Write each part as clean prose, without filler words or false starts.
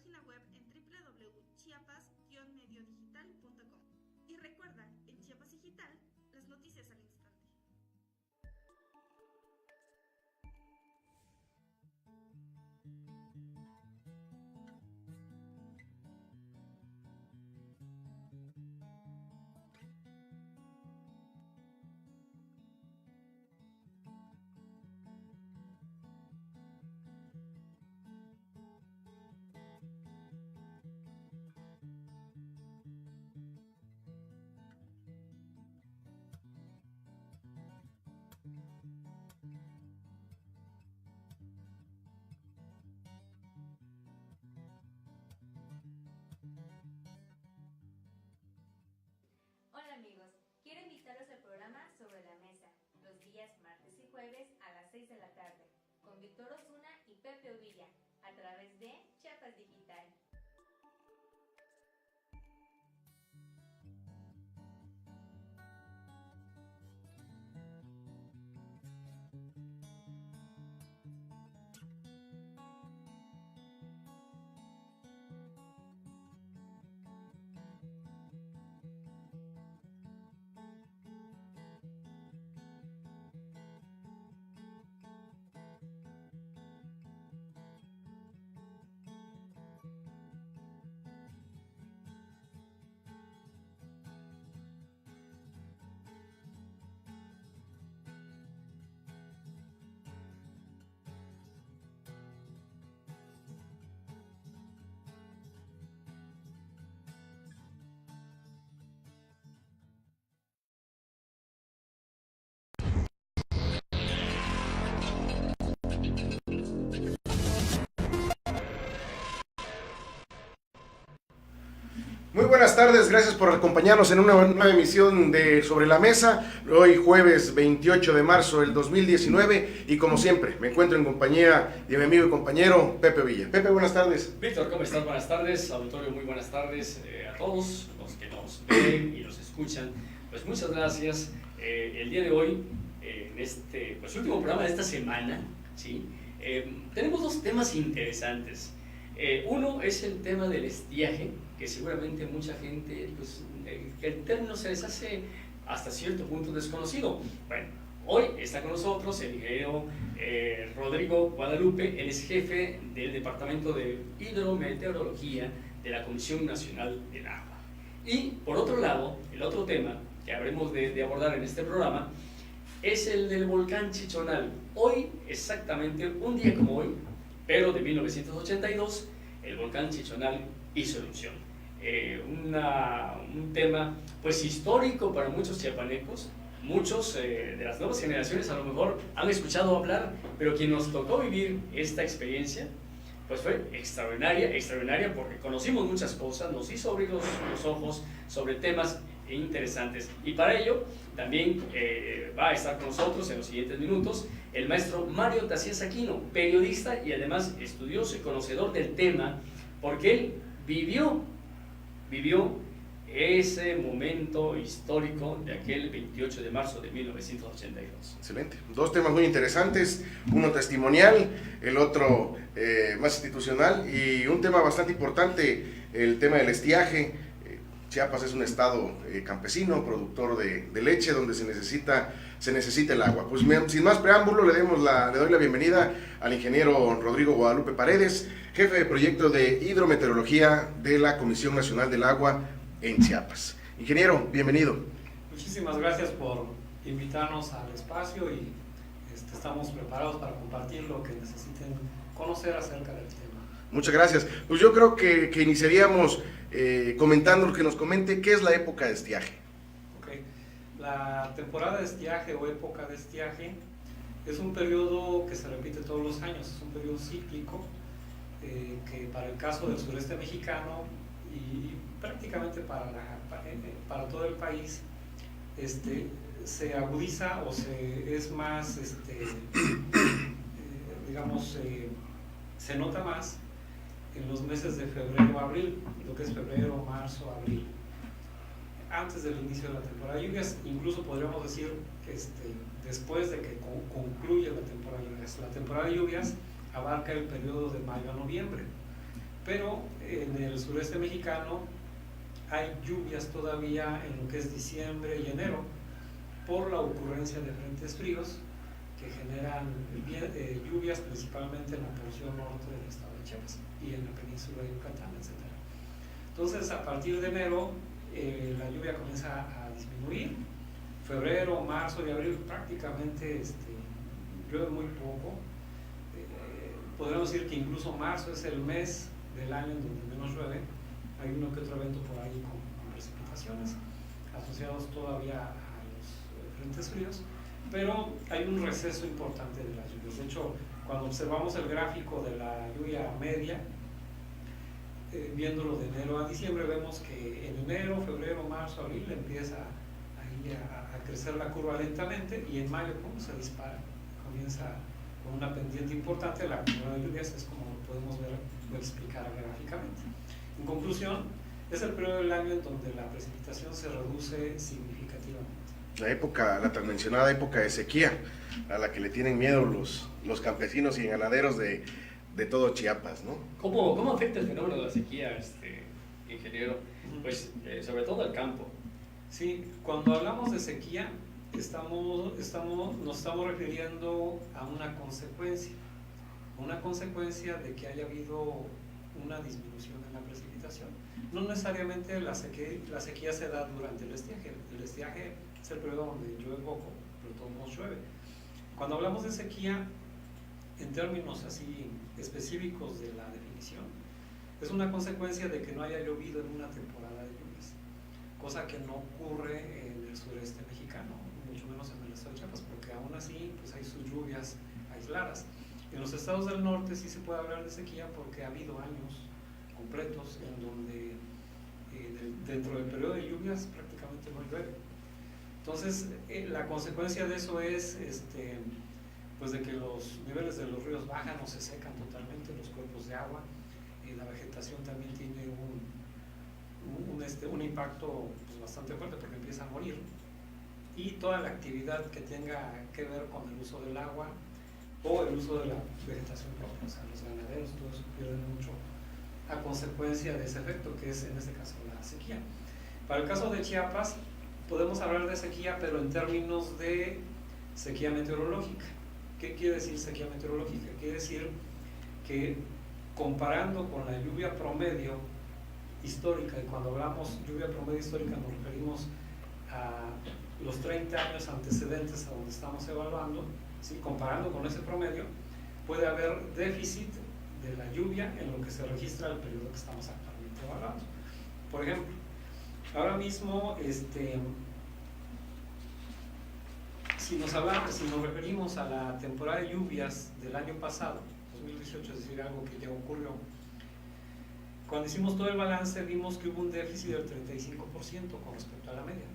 página web en www.chiapas-mediodigital.com. Y recuerda, en Chiapas Digital, las noticias al instante. Hola amigos, quiero invitarlos al programa Sobre la Mesa, los días martes y jueves a las 6 de la tarde, con Víctor Osuna y Pepe Ovilla, a través de Chiapas Digital. Muy buenas tardes, gracias por acompañarnos en una nueva emisión de Sobre la Mesa, hoy jueves 28 de marzo del 2019 y como siempre me encuentro en compañía de mi amigo y compañero Pepe Villa. Pepe, buenas tardes. Víctor, ¿cómo estás? Buenas tardes, auditorio, muy buenas tardes a todos los que nos ven y nos escuchan. Pues muchas gracias. El día de hoy, en este pues, último programa de esta semana, ¿sí? Tenemos dos temas interesantes. Uno es el tema del estiaje, que seguramente mucha gente, pues, el término se les hace hasta cierto punto desconocido. Bueno, hoy está con nosotros el ingeniero Rodrigo Guadalupe, él es jefe del Departamento de Hidrometeorología de la Comisión Nacional del Agua. Y por otro lado, el otro tema que habremos de abordar en este programa es el del volcán Chichonal. Hoy, exactamente un día como hoy, pero de 1982, el volcán Chichonal hizo erupción. Un tema pues histórico para muchos chiapanecos. Muchos de las nuevas generaciones a lo mejor han escuchado hablar, pero quien nos tocó vivir esta experiencia pues fue extraordinaria porque conocimos muchas cosas, nos hizo abrir los ojos sobre temas interesantes. Y para ello también va a estar con nosotros en los siguientes minutos el maestro Mario Tacías Aquino, periodista y además estudioso y conocedor del tema, porque él vivió ese momento histórico de aquel 28 de marzo de 1982. Excelente, dos temas muy interesantes, uno testimonial, el otro más institucional y un tema bastante importante, el tema del estiaje. Chiapas es un estado campesino, productor de leche, donde se necesita el agua. Pues sin más preámbulo, le doy la bienvenida al ingeniero Rodrigo Guadalupe Paredes, jefe de proyecto de hidrometeorología de la Comisión Nacional del Agua en Chiapas. Ingeniero, bienvenido. Muchísimas gracias por invitarnos al espacio y estamos preparados para compartir lo que necesiten conocer acerca del tema. Muchas gracias. Pues yo creo que iniciaríamos comentando, que nos comente qué es la época de estiaje. Okay. La temporada de estiaje o época de estiaje es un periodo que se repite todos los años, es un periodo cíclico que para el caso del sureste mexicano y prácticamente para todo el país se agudiza o es más, se nota más en los meses de febrero a abril, lo que es febrero, marzo, abril, antes del inicio de la temporada de lluvias, incluso podríamos decir después de que concluye la temporada de lluvias. La temporada de lluvias abarca el periodo de mayo a noviembre, pero en el sureste mexicano hay lluvias todavía en lo que es diciembre y enero por la ocurrencia de frentes fríos que generan lluvias principalmente en la porción norte del estado de Chiapas y en la península de Yucatán, etc. Entonces, a partir de enero, la lluvia comienza a disminuir. Febrero, marzo y abril prácticamente llueve muy poco. Podríamos decir que incluso marzo es el mes del año en donde menos llueve. Hay uno que otro evento por ahí con precipitaciones asociados todavía a los frentes fríos, pero hay un receso importante de las lluvias. De hecho, cuando observamos el gráfico de la lluvia media, viéndolo de enero a diciembre, vemos que en enero, febrero, marzo, abril empieza ahí a crecer la curva lentamente, y en mayo se dispara, comienza con una pendiente importante. La curva de lluvias es como lo podemos ver o explicar gráficamente. En conclusión, es el periodo del año en donde la precipitación se reduce significativamente. La tan mencionada época de sequía, a la que le tienen miedo los campesinos y ganaderos de todo Chiapas, ¿no? ¿Cómo afecta el fenómeno de la sequía, ingeniero? Pues sobre todo al campo. Sí, cuando hablamos de sequía, nos estamos refiriendo a una consecuencia de que haya habido una disminución en la precipitación. No necesariamente la sequía se da durante el estiaje. El estiaje es el periodo donde llueve poco, pero todo no llueve. Cuando hablamos de sequía, en términos así específicos de la definición, es una consecuencia de que no haya llovido en una temporada de lluvias, cosa que no ocurre en el sureste mexicano, mucho menos en el estado de Chiapas, porque aún así pues hay sus lluvias aisladas. En los estados del norte sí se puede hablar de sequía porque ha habido años completos en donde dentro del periodo de lluvias prácticamente no llueve. Entonces, la consecuencia de eso es pues de que los niveles de los ríos bajan o se secan totalmente los cuerpos de agua. La vegetación también tiene un impacto pues, bastante fuerte, porque empieza a morir, y toda la actividad que tenga que ver con el uso del agua o el uso de la vegetación propia, o sea, los ganaderos, todo eso pierden mucho a consecuencia de ese efecto, que es en este caso la sequía. Para el caso de Chiapas, podemos hablar de sequía, pero en términos de sequía meteorológica. ¿Qué quiere decir sequía meteorológica? Quiere decir que comparando con la lluvia promedio histórica, y cuando hablamos lluvia promedio histórica nos referimos a los 30 años antecedentes a donde estamos evaluando, ¿sí? Comparando con ese promedio, puede haber déficit de la lluvia en lo que se registra el periodo que estamos actualmente evaluando. Por ejemplo, ahora mismo, si nos referimos a la temporada de lluvias del año pasado, 2018, es decir, algo que ya ocurrió, cuando hicimos todo el balance vimos que hubo un déficit del 35% con respecto a la media.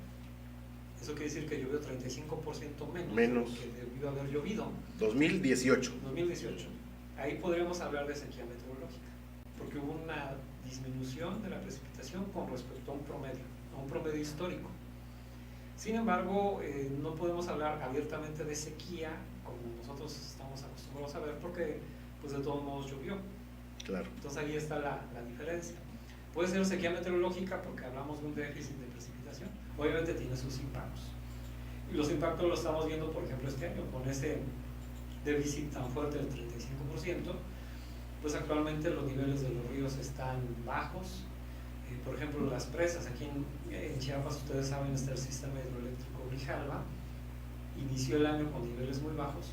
Eso quiere decir que llovió 35% menos que debió haber llovido. 2018. Ahí podríamos hablar de sequía meteorológica, porque hubo una disminución de la precipitación con respecto a un promedio histórico. Sin embargo, no podemos hablar abiertamente de sequía como nosotros estamos acostumbrados a ver, porque pues de todos modos llovió. Claro. Entonces ahí está la diferencia. Puede ser sequía meteorológica porque hablamos de un déficit de precipitación. Obviamente tiene sus impactos. Y los impactos los estamos viendo, por ejemplo, este año, con ese déficit tan fuerte del 35%, pues actualmente los niveles de los ríos están bajos. Por ejemplo, las presas, aquí en Chiapas, ustedes saben, está el sistema hidroeléctrico Grijalva, inició el año con niveles muy bajos,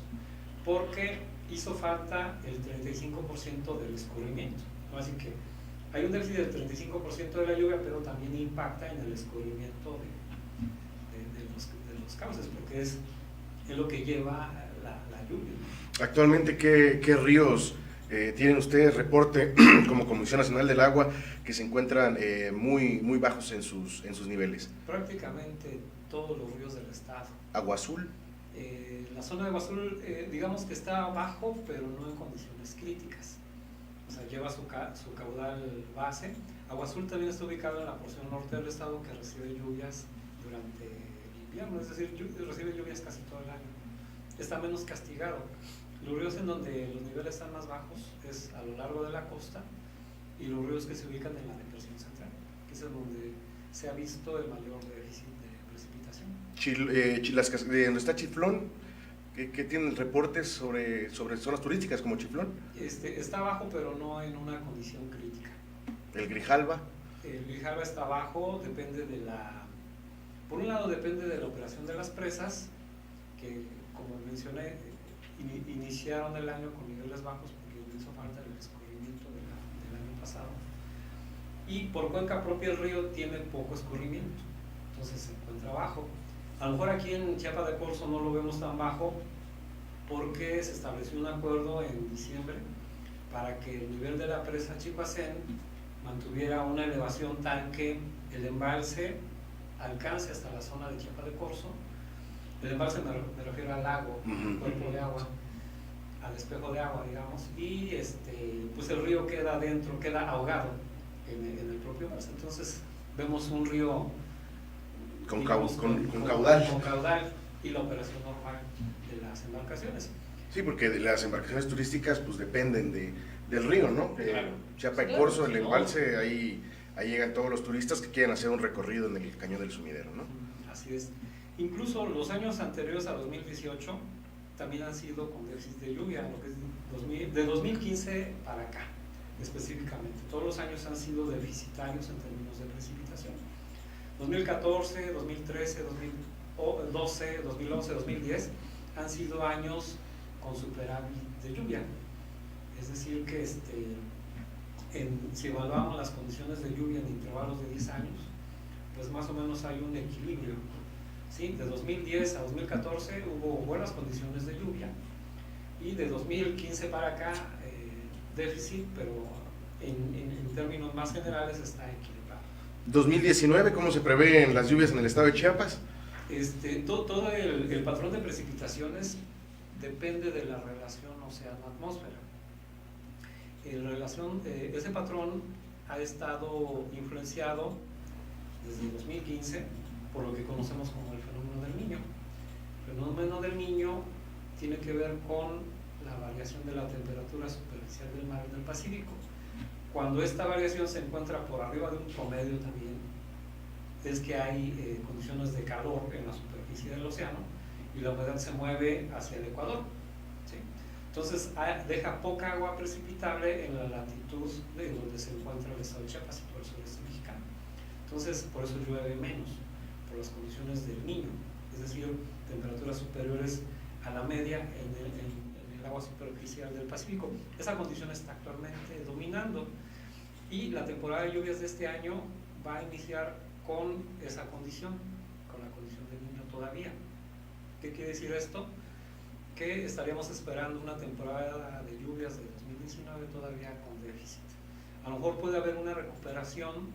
porque hizo falta el 35% del escurrimiento. Así que hay un déficit del 35% de la lluvia, pero también impacta en el escurrimiento de los cauces, porque es lo que lleva la lluvia. Actualmente, ¿qué ríos tienen ustedes reporte como Comisión Nacional del Agua que se encuentran muy bajos en sus niveles? Prácticamente todos los ríos del estado. ¿Agua Azul? La zona de Agua Azul, digamos que está bajo, pero no en condiciones críticas. O sea, lleva su caudal base. Agua Azul también está ubicado en la porción norte del estado, que recibe lluvias durante el invierno, es decir, recibe lluvias casi todo el año. Está menos castigado. Los ríos en donde los niveles están más bajos es a lo largo de la costa, y los ríos que se ubican en la depresión central, que es donde se ha visto el mayor déficit de precipitación. Donde está Chiflón, ¿qué tienen reportes sobre zonas turísticas como Chiflón? Está abajo, pero no en una condición crítica. ¿El Grijalva? El Grijalva está abajo, por un lado depende de la operación de las presas, que como mencioné, iniciaron el año con niveles bajos porque les hizo falta el escurrimiento del año pasado. Y por cuenca propia el río tiene poco escurrimiento, entonces se encuentra bajo. A lo mejor aquí en Chiapa de Corzo no lo vemos tan bajo porque se estableció un acuerdo en diciembre para que el nivel de la presa Chipacén mantuviera una elevación tal que el embalse alcance hasta la zona de Chiapa de Corzo. El embalse me refiero al lago, cuerpo de agua, al espejo de agua, digamos, y pues el río queda adentro, queda ahogado en el propio embalse. Entonces vemos un río con caudal y la operación normal de las embarcaciones. Sí, porque las embarcaciones turísticas pues dependen del río, ¿no? Claro. Chiapa de Corzo, el embalse, ahí llegan todos los turistas que quieren hacer un recorrido en el cañón del Sumidero, ¿no? Así es. Incluso los años anteriores a 2018 también han sido con déficit de lluvia, lo que es de 2015 para acá específicamente. Todos los años han sido deficitarios en términos de precipitación. 2014, 2013, 2012, 2011, 2010 han sido años con superávit de lluvia. Es decir que si evaluamos las condiciones de lluvia en intervalos de 10 años, pues más o menos hay un equilibrio. ¿Sí? De 2010 a 2014 hubo buenas condiciones de lluvia y de 2015 para acá déficit, pero en términos más generales está equilibrado. 2019, ¿cómo se prevén las lluvias en el estado de Chiapas? Todo el patrón de precipitaciones depende de la relación océano-atmósfera. Ese patrón ha estado influenciado desde 2015 por lo que conocemos como el fenómeno del Niño. El fenómeno del Niño tiene que ver con la variación de la temperatura superficial del mar del Pacífico. Cuando esta variación se encuentra por arriba de un promedio también, es que hay condiciones de calor en la superficie del océano y la humedad se mueve hacia el ecuador. ¿Sí? Entonces deja poca agua precipitable en la latitud de donde se encuentra el estado de Chiapas y por el sureste mexicano. Entonces por eso llueve menos, por las condiciones del Niño, es decir, temperaturas superiores a la media en el agua superficial del Pacífico. Esa condición está actualmente dominando y la temporada de lluvias de este año va a iniciar con esa condición, con la condición del Niño todavía. ¿Qué quiere decir esto? Que estaríamos esperando una temporada de lluvias de 2019 todavía con déficit. A lo mejor puede haber una recuperación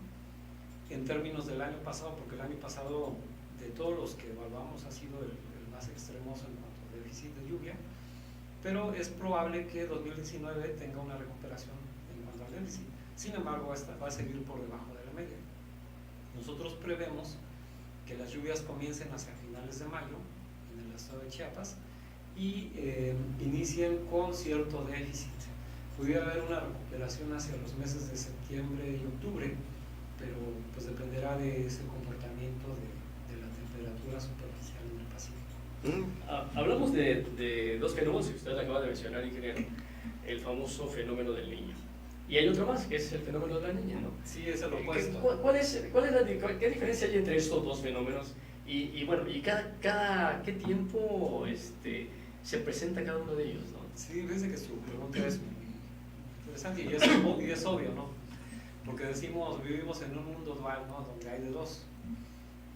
en términos del año pasado, porque el año pasado de todos los que evaluamos ha sido el más extremoso en cuanto a déficit de lluvia, pero es probable que 2019 tenga una recuperación en cuanto al déficit. Sin embargo, esta va a seguir por debajo de la media. Nosotros prevemos que las lluvias comiencen hacia finales de mayo en el estado de Chiapas y inicien con cierto déficit. Pudiera haber una recuperación hacia los meses de septiembre y octubre, pero pues dependerá de ese comportamiento de la temperatura superficial en el Pacífico. Hablamos de dos fenómenos que usted acaba de mencionar, ingeniero, el famoso fenómeno del Niño. Y hay otro más, que es el fenómeno de la Niña, ¿no? Sí, es el opuesto. ¿Qué diferencia hay entre estos dos fenómenos? Y bueno, ¿y qué tiempo se presenta cada uno de ellos, ¿no? Sí, fíjense que su pregunta es muy interesante y es obvio, ¿no? Porque vivimos en un mundo dual, ¿no? Donde hay de dos.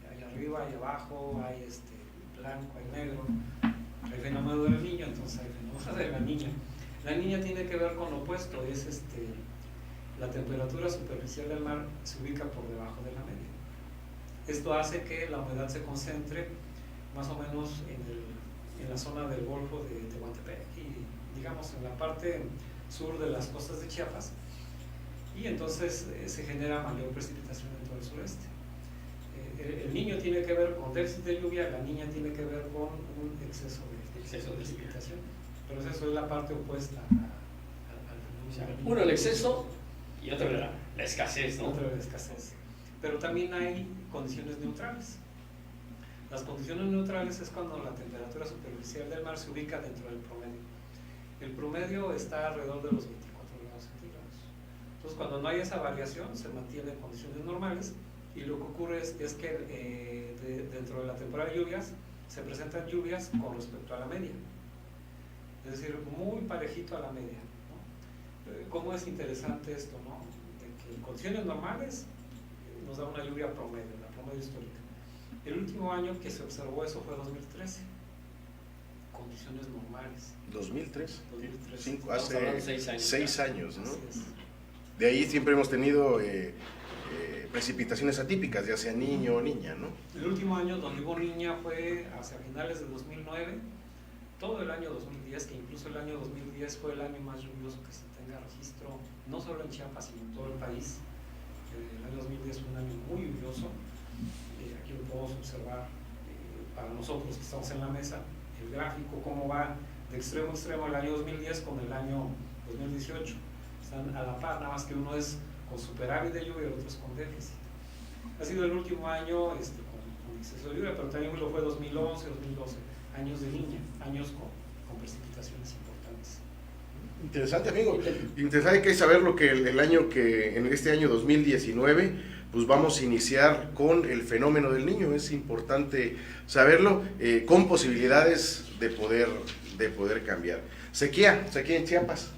Hay arriba, hay abajo, hay blanco, hay negro. Hay fenómeno del Niño, entonces hay fenómeno de la Niña. La Niña tiene que ver con lo opuesto, es la temperatura superficial del mar se ubica por debajo de la media. Esto hace que la humedad se concentre más o menos en la zona del Golfo de Tehuantepec y digamos en la parte sur de las costas de Chiapas, y entonces se genera mayor precipitación en todo el sureste. El Niño tiene que ver con déficit de lluvia, la Niña tiene que ver con un exceso de precipitación, pero eso es la parte opuesta al fenómeno. Uno el exceso Y otra la escasez, ¿no? Otra vez escasez. Pero también hay condiciones neutrales. Las condiciones neutrales es cuando la temperatura superficial del mar se ubica dentro del promedio. El promedio está alrededor de los 24 grados centígrados. Entonces, cuando no hay esa variación, se mantiene en condiciones normales, y lo que ocurre es que dentro de la temporada de lluvias se presentan lluvias con respecto a la media. Es decir, muy parejito a la media, ¿no? ¿Cómo es interesante esto, no? De que en condiciones normales nos da una lluvia promedio, la promedio histórica. El último año que se observó eso fue 2013, condiciones normales. 2003. 2013. Hace 6 años, ¿no? Así es. De ahí siempre hemos tenido precipitaciones atípicas, ya sea niño o niña, ¿no? El último año donde hubo niña fue hacia finales de 2009, todo el año 2010, que incluso el año 2010 fue el año más lluvioso que se tenga registro, no solo en Chiapas, sino en todo el país. El año 2010 fue un año muy lluvioso. Aquí lo podemos observar para nosotros que estamos en la mesa, el gráfico, cómo va de extremo a extremo el año 2010 con el año 2018. Están a la par, nada más que uno es con superávit de lluvia y el otro es con déficit. Ha sido el último año con exceso de lluvia, pero también lo fue 2011, 2012, años de niña, años con precipitaciones importantes. Interesante, amigo. Interesante que saber lo que en este año 2019, pues vamos a iniciar con el fenómeno del niño. Es importante saberlo, con posibilidades de poder cambiar. Sequía en Chiapas.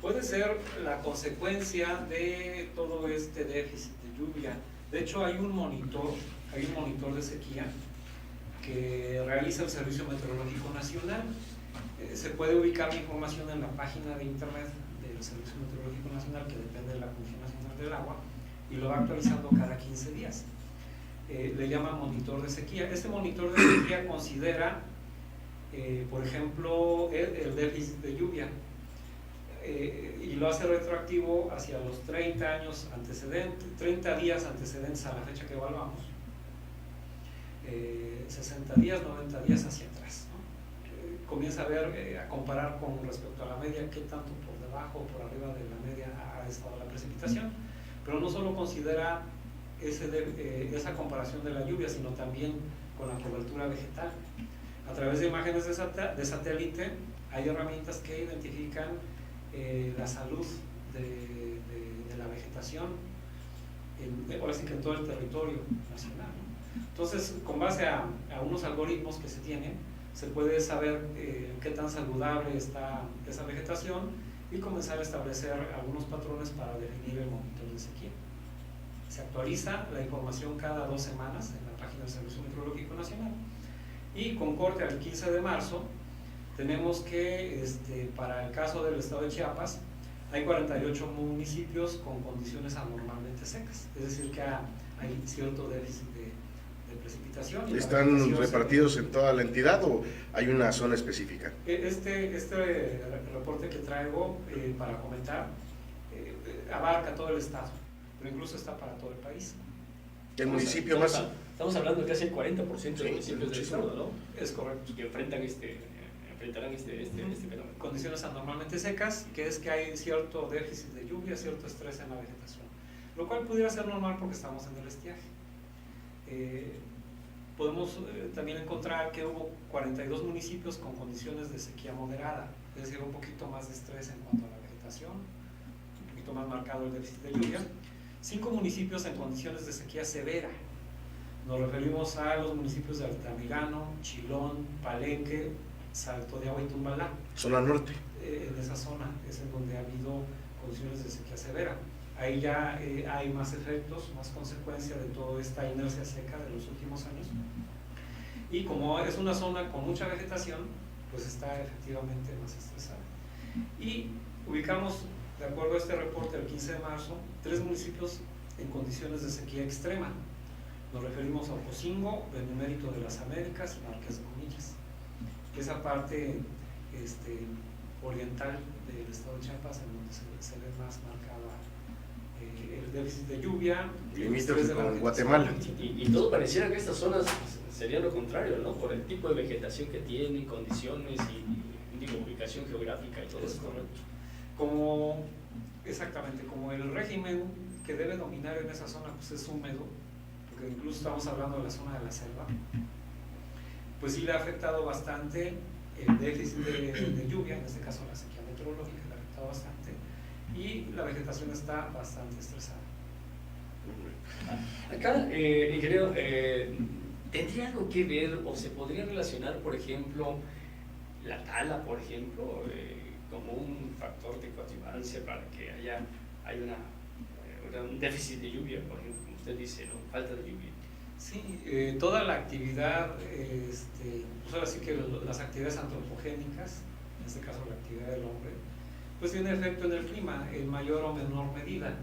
Puede ser la consecuencia de todo este déficit de lluvia. De hecho, hay un monitor de sequía que realiza el Servicio Meteorológico Nacional. Se puede ubicar la información en la página de internet del Servicio Meteorológico Nacional, que depende de la Comisión Nacional del Agua, y lo va actualizando cada 15 días. Le llaman monitor de sequía. Este monitor de sequía considera, por ejemplo, el déficit de lluvia, y lo hace retroactivo hacia los 30 días antecedentes a la fecha que evaluamos, 60 días, 90 días hacia atrás, ¿no? Comienza a comparar con respecto a la media, qué tanto por debajo o por arriba de la media ha estado la precipitación, pero no solo considera esa comparación de la lluvia, sino también con la cobertura vegetal. A través de imágenes de satélite hay herramientas que identifican la salud de la vegetación, ahora sí que en todo el territorio nacional, ¿no? Entonces, con base a unos algoritmos que se tienen, se puede saber qué tan saludable está esa vegetación y comenzar a establecer algunos patrones para definir el monitor de sequía. Se actualiza la información cada 2 semanas en la página del Servicio Meteorológico Nacional, y con corte al 15 de marzo tenemos que, para el caso del estado de Chiapas, hay 48 municipios con condiciones anormalmente secas, es decir, que hay cierto déficit de precipitación. ¿Están repartidos en toda la entidad o hay una zona específica? Este reporte que traigo para comentar abarca todo el estado, pero incluso está para todo el país. El municipio más... Estamos hablando de casi el 40% de los municipios del estado, ¿no? Es correcto. Que enfrentarán este fenómeno. Condiciones anormalmente secas, que es que hay cierto déficit de lluvia, cierto estrés en la vegetación, lo cual pudiera ser normal porque estamos en el estiaje. Podemos también encontrar que hubo 42 municipios con condiciones de sequía moderada, es decir, un poquito más de estrés en cuanto a la vegetación, un poquito más marcado el déficit de lluvia. 5 municipios en condiciones de sequía severa. Nos referimos a los municipios de Altamirano, Chilón, Palenque, Salto de Agua y Tumbalá. Zona norte. En esa zona es en donde ha habido condiciones de sequía severa. Ahí ya hay más efectos, más consecuencia de toda esta inercia seca de los últimos años. Y como es una zona con mucha vegetación, pues está efectivamente más estresada. Y ubicamos, de acuerdo a este reporte del 15 de marzo, 3 municipios en condiciones de sequía extrema. Nos referimos a Ocosingo, Benemérito de las Américas y Marqués de Comillas. Esa parte oriental del estado de Chiapas, en donde se ve más marcada el déficit de lluvia, limítrofe con Guatemala. Y todo pareciera que estas zonas serían lo contrario, ¿no? Por el tipo de vegetación que tienen, condiciones y ubicación geográfica y todo es eso. correcto. Exactamente, como el régimen que debe dominar en esa zona pues es húmedo, porque incluso estamos hablando de la zona de la selva, pues sí le ha afectado bastante el déficit de lluvia, en este caso la sequía meteorológica le ha afectado bastante, y la vegetación está bastante estresada. Acá, ingeniero, ¿tendría algo que ver o se podría relacionar, por ejemplo, la tala, por ejemplo, como un factor de coadyuvancia para que haya un déficit de lluvia, por ejemplo, como usted dice, ¿no? Falta de lluvia? Sí, toda la actividad, pues ahora sí que las actividades antropogénicas, en este caso la actividad del hombre, pues tiene efecto en el clima en mayor o menor medida.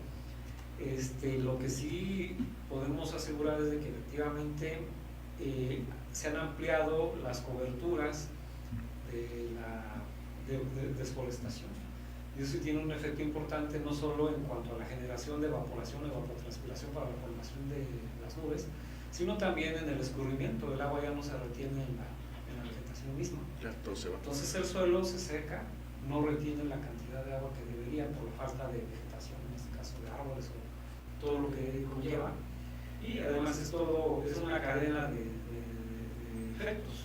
Lo que sí podemos asegurar es de que efectivamente se han ampliado las coberturas de la desforestación. Y eso tiene un efecto importante no solo en cuanto a la generación de evaporación, evapotranspiración para la formación de las nubes, sino también en el escurrimiento. El agua ya no se retiene en la vegetación misma. Entonces el suelo se seca, no retiene la cantidad de agua que debería por la falta de vegetación, en este caso de árboles o todo lo que conlleva. Y además es una cadena de efectos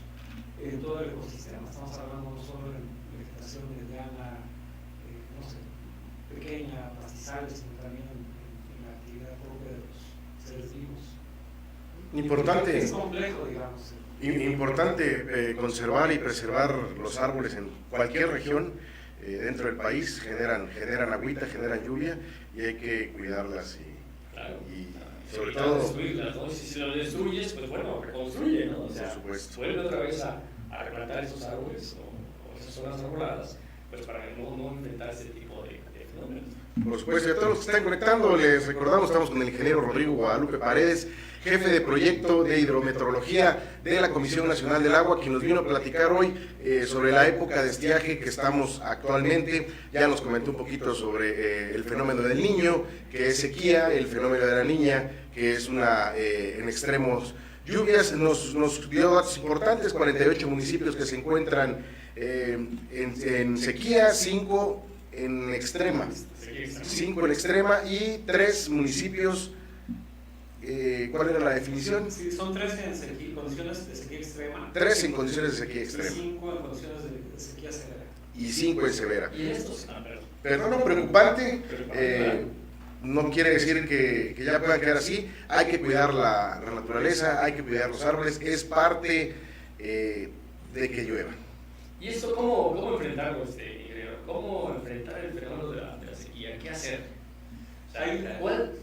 en todo el ecosistema. Estamos hablando no solo de vegetación mediana, pequeña, pastizales, sino también en la actividad propia de los seres vivos. Importante, es complejo, digamos. Importante conservar y preservar los árboles en cualquier región dentro del país. Generan agüita, generan lluvia y hay que cuidarlas y sobre todo destruirlas, ¿no? Si lo destruyes, pues bueno, reconstruye, ¿no? O sea, por supuesto, vuelve otra vez a replantar esos árboles o esas zonas arboladas, pues para no enfrentar ese tipo de fenómenos. Por supuesto, y a todos los que están conectando, les recordamos, estamos con el ingeniero Rodrigo Guadalupe Paredes, jefe de proyecto de hidrometeorología de la Comisión Nacional del Agua, quien nos vino a platicar hoy sobre la época de estiaje que estamos actualmente. Ya nos comentó un poquito sobre el fenómeno del Niño, que es sequía, el fenómeno de la Niña, que es en extremos lluvias. Nos dio datos importantes: 48 municipios que se encuentran en sequía, 5 en extrema, 5 en extrema y 3 municipios. ¿Cuál era la definición? Sí, son 3 en condiciones de sequía extrema. 3 en condiciones de sequía extrema. 5 en condiciones de sequía severa. Y 5 en severa. ¿Y estos? Pero no, preocupante. No quiere decir que ya puedan quedar así. Hay que cuidar la naturaleza, hay que cuidar los árboles. Es parte de que llueva. ¿Y esto cómo enfrentarlo, ¿Cómo enfrentar el fenómeno de la sequía? ¿Qué hacer? ¿Cuál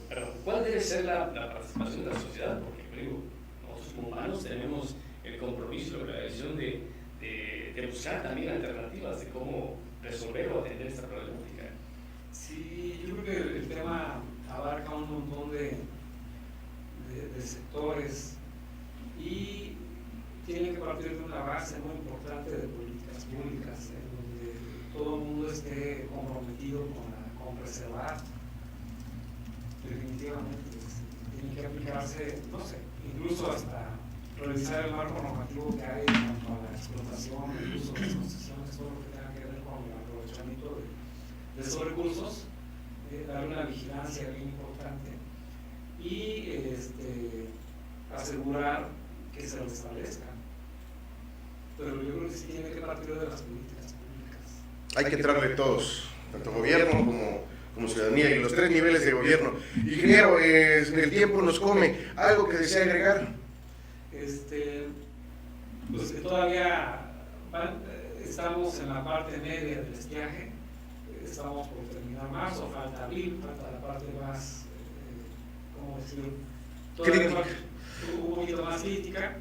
debe ser la participación de la sociedad? Porque digo, nosotros como humanos tenemos el compromiso, la decisión de buscar también alternativas de cómo resolver o atender esta problemática. Sí, yo creo que el tema abarca un montón de sectores y tiene que partir de una base muy importante de políticas públicas en donde todo el mundo esté comprometido con preservar. Definitivamente tiene que aplicarse, no sé, incluso hasta revisar el marco normativo que hay en cuanto a la explotación, el uso de las concesiones, todo lo que tenga que ver con el aprovechamiento de esos recursos, dar una vigilancia bien importante y asegurar que se lo establezca. Pero yo creo que sí tiene que partir de las políticas públicas. Hay que entrarle todos, tanto gobierno como ciudadanía y los 3 niveles de gobierno. Ingeniero, el tiempo nos come. ¿Algo que desea agregar? Pues todavía estamos en la parte media del estiaje. Estamos por terminar marzo, falta abril, falta la parte más, ¿cómo decirlo? Todavía un poquito más crítica,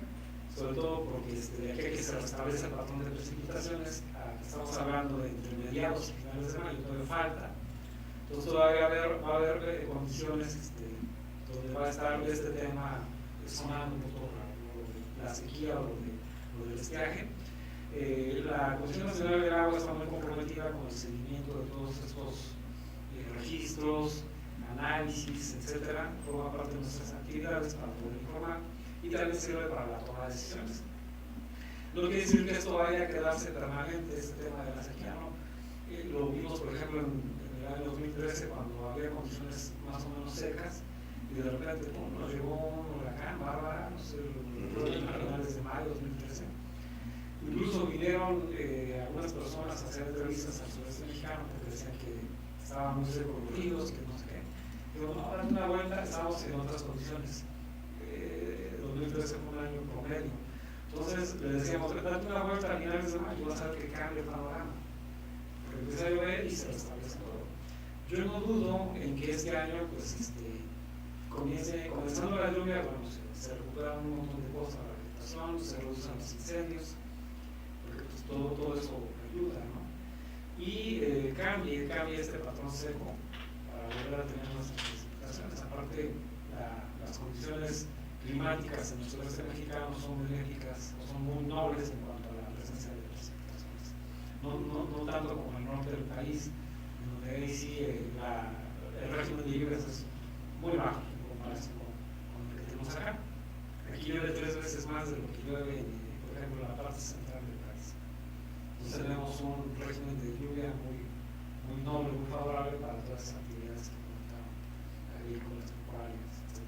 sobre todo porque de aquí a que se restablece el patrón de precipitaciones, estamos hablando de entre mediados y finales de mayo, todavía falta. Entonces todavía va a haber condiciones donde va a estar este tema sonando por la sequía o lo del estiaje. La Comisión Nacional del Agua está muy comprometida con el seguimiento de todos estos registros, análisis, etcétera. Forma parte de nuestras actividades para poder informar y también sirve para la toma de decisiones. No quiere decir que esto vaya a quedarse permanente, este tema de la sequía, ¿no? Lo vimos, por ejemplo, en 2013, cuando había condiciones más o menos secas, y de repente nos llegó un huracán, Bárbara, no sé, a finales de mayo de 2013. Incluso vinieron algunas personas a hacer entrevistas al sureste mexicano porque decían que estaban muy secos los ríos, que no sé qué. Digo, no, date una vuelta, estábamos en otras condiciones. 2013 fue un año promedio. Entonces le decíamos, date una vuelta a finales de mayo, vas a ver que cambia el panorama. Porque empieza a llover y se restablece todo. Yo no dudo en que este año, pues, comenzando la lluvia, bueno, se recuperan un montón de cosas, la vegetación, se reducen los incendios, porque pues, todo eso ayuda, ¿no? Y cambie este patrón seco para volver a tener nuestras precipitaciones. Aparte, las condiciones climáticas en el sureste mexicano son benéficas o son muy nobles en cuanto a la presencia de precipitaciones. No tanto como en el norte del país, en donde ahí sí el régimen de lluvias es muy bajo en comparación con el que tenemos acá. Aquí llueve 3 veces más de lo que llueve, por ejemplo, en la parte central del país. Entonces tenemos un régimen de lluvia muy noble, muy favorable para todas esas actividades que comentaban, agrícolas, pecuarias, etc.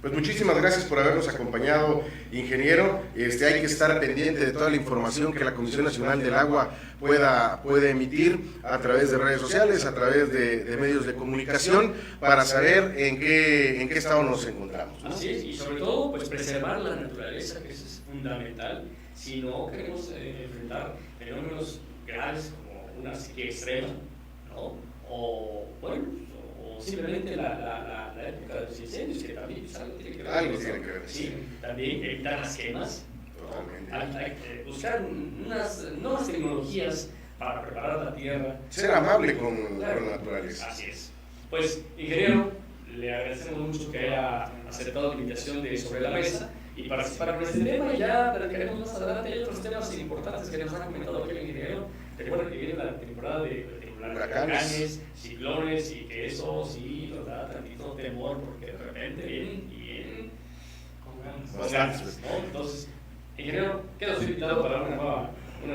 Pues muchísimas gracias por habernos acompañado, ingeniero. Hay que estar pendiente de toda la información que la Comisión Nacional del Agua puede emitir a través de redes sociales, a través de medios de comunicación, para saber en qué estado nos encontramos, ¿no? Así es, y sobre todo, pues preservar la naturaleza, que eso es fundamental. Si no queremos enfrentar fenómenos graves como una sequía extrema, ¿no? O simplemente la época de los incendios, que también algo tiene que ver. Algo tiene que ver. Sí, también evitar las quemas. Totalmente. Buscar unas nuevas tecnologías para preparar la tierra. Ser amable con la naturaleza. Así es. Pues, ingeniero, le agradecemos mucho que haya aceptado la invitación de Sobre la Mesa y participar con este tema. Y ya platicaremos más adelante. Hay otros temas importantes que nos ha comentado aquí el ingeniero. Recuerda que viene la temporada de huracanes, ciclones, y que eso sí nos da tantito temor porque de repente vienen Con ganas. Bastantes. ¿no? Entonces, ingeniero, queda usted invitado para una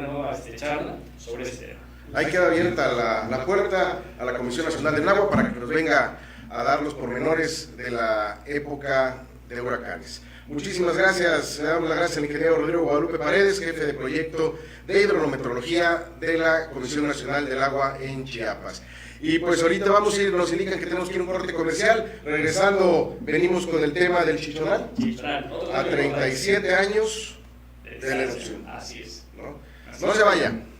nueva charla sobre este tema. Ahí queda abierta la puerta a la Comisión Nacional del Agua para que nos venga a dar los pormenores de la época de huracanes. Muchísimas gracias, le damos las gracias al ingeniero Rodrigo Guadalupe Paredes, jefe de proyecto de hidrometeorología de la Comisión Nacional del Agua en Chiapas. Y pues ahorita vamos a ir, nos indican que tenemos que ir a un corte comercial. Regresando, venimos con el tema del Chichonal, a 37 años de la erupción. Así es. No se vayan.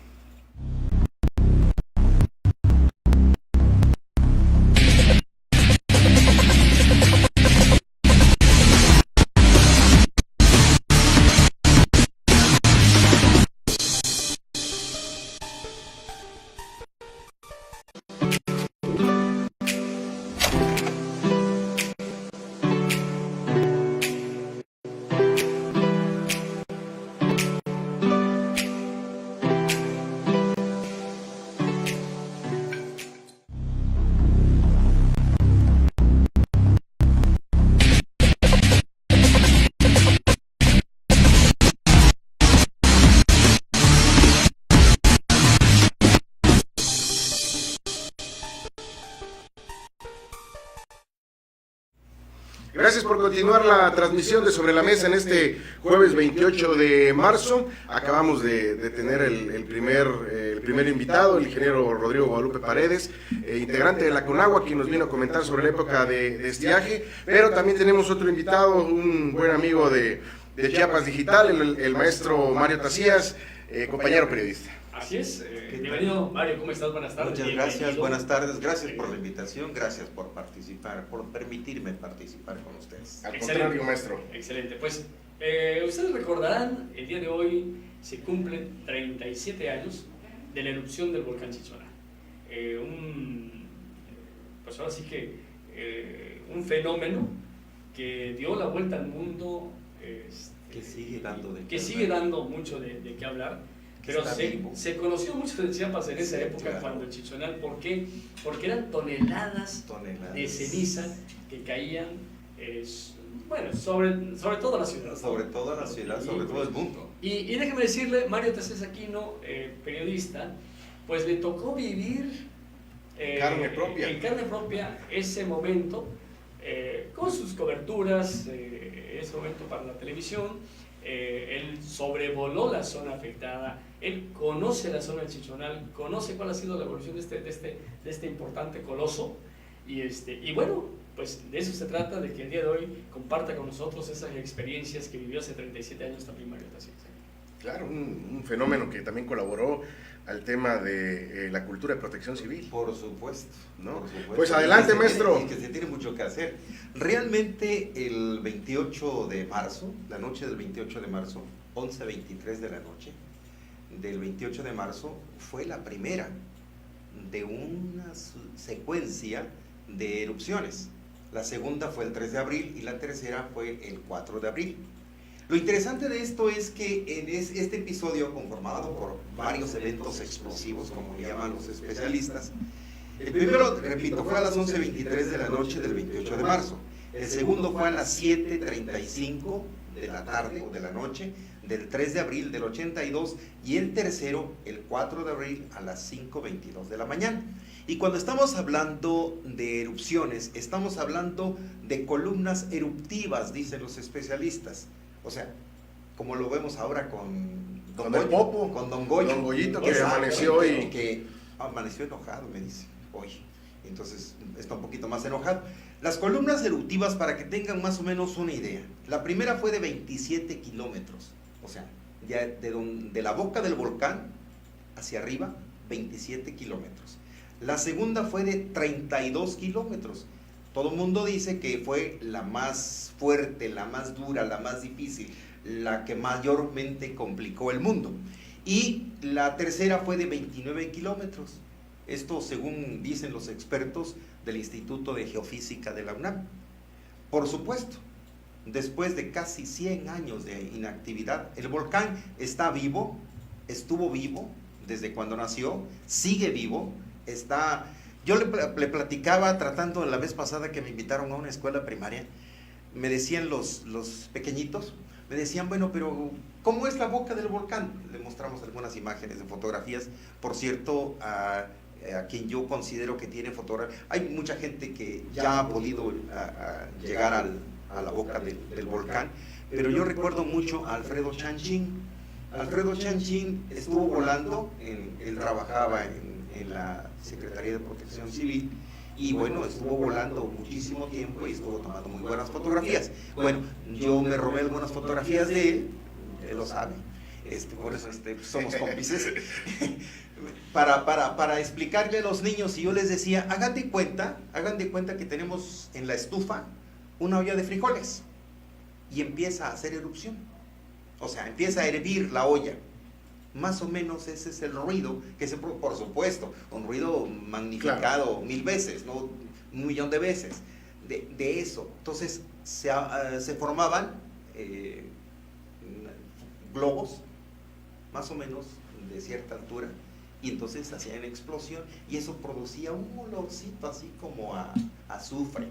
Gracias por continuar la transmisión de Sobre la Mesa en este jueves 28 de marzo. Acabamos de tener el primer invitado, el ingeniero Rodrigo Guadalupe Paredes, integrante de la CONAGUA, quien nos vino a comentar sobre la época de estiaje. Pero también tenemos otro invitado, un buen amigo de Chiapas Digital, el maestro Mario Tacías, compañero periodista. Así es, bienvenido Mario, ¿cómo estás? Buenas tardes. Muchas gracias, buenas tardes, gracias por la invitación, gracias por participar, por permitirme participar con ustedes. Al contrario, maestro. Excelente, pues ustedes recordarán, el día de hoy se cumplen 37 años de la erupción del volcán Chichonal. Pues ahora sí que un fenómeno que dio la vuelta al mundo, Que sigue dando mucho de qué hablar. Pero se conoció mucho de Chiapas en esa época, claro, cuando el Chichonal, ¿por qué? Porque eran toneladas de ceniza que caían, sobre toda la ciudad. Sobre toda la ciudad, sobre todo el mundo. Y déjeme decirle, Mario Tacías Aquino, periodista, pues le tocó vivir carne propia. En carne propia ese momento, con sus coberturas, ese momento para la televisión. Él sobrevoló la zona afectada, él conoce la zona del Chichonal, conoce cuál ha sido la evolución de este importante coloso, y bueno, pues de eso se trata, de que el día de hoy comparta con nosotros esas experiencias que vivió hace 37 años también Mario Tassier. Claro, un fenómeno que también colaboró al tema de la cultura de protección civil. Por supuesto, ¿no? por supuesto. Pues adelante, y maestro. Y que se tiene mucho que hacer. Realmente el 28 de marzo, la noche del 28 de marzo, 11:23 de la noche, del 28 de marzo, fue la primera de una secuencia de erupciones. La segunda fue el 3 de abril y la tercera fue el 4 de abril. Lo interesante de esto es que en este episodio, conformado por varios eventos explosivos, como le llaman los especialistas, el primero, repito, fue a las 11:23 de la noche del 28 de marzo. El segundo fue a las 7:35 de la tarde o de la noche del 3 de abril del 82, y el tercero, el 4 de abril, a las 5:22 de la mañana. Y cuando estamos hablando de erupciones, estamos hablando de columnas eruptivas, dicen los especialistas. O sea, como lo vemos ahora con Con el Popo, con Don Goyo. Don Goyito, que Exacto, amaneció y... que amaneció enojado, me dice, hoy. Entonces está un poquito más enojado. Las columnas eruptivas, para que tengan más o menos una idea, la primera fue de 27 kilómetros, o sea, ya de la boca del volcán hacia arriba, 27 kilómetros. La segunda fue de 32 kilómetros. Todo el mundo dice que fue la más fuerte, la más dura, la más difícil, la que mayormente complicó el mundo. Y la tercera fue de 29 kilómetros. Esto según dicen los expertos del Instituto de Geofísica de la UNAM. Por supuesto, después de casi 100 años de inactividad, el volcán está vivo, estuvo vivo desde cuando nació, sigue vivo, está... Yo le platicaba, tratando la vez pasada que me invitaron a una escuela primaria, me decían los pequeñitos, me decían, bueno, pero ¿cómo es la boca del volcán? Le mostramos algunas imágenes de fotografías. Por cierto, a quien yo considero que tiene fotografía, hay mucha gente que ya ha podido llegar a la boca del volcán, pero yo recuerdo mucho a Alfredo Chanchín. Alfredo Chanchín estuvo volando, él trabajaba en la Secretaría de Protección Civil, y bueno, estuvo volando muchísimo tiempo y estuvo tomando muy buenas fotografías. Bueno, yo me robé algunas fotografías de él lo sabe, por eso somos cómplices. para explicarle a los niños, y yo les decía, hagan de cuenta que tenemos en la estufa una olla de frijoles y empieza a hacer erupción, o sea, empieza a hervir la olla. Más o menos ese es el ruido que por supuesto, un ruido magnificado, claro, 1000 veces, ¿no? 1.000.000 de veces de eso. Entonces se formaban globos más o menos de cierta altura, y entonces hacían explosión, y eso producía un olorcito así como a azufre.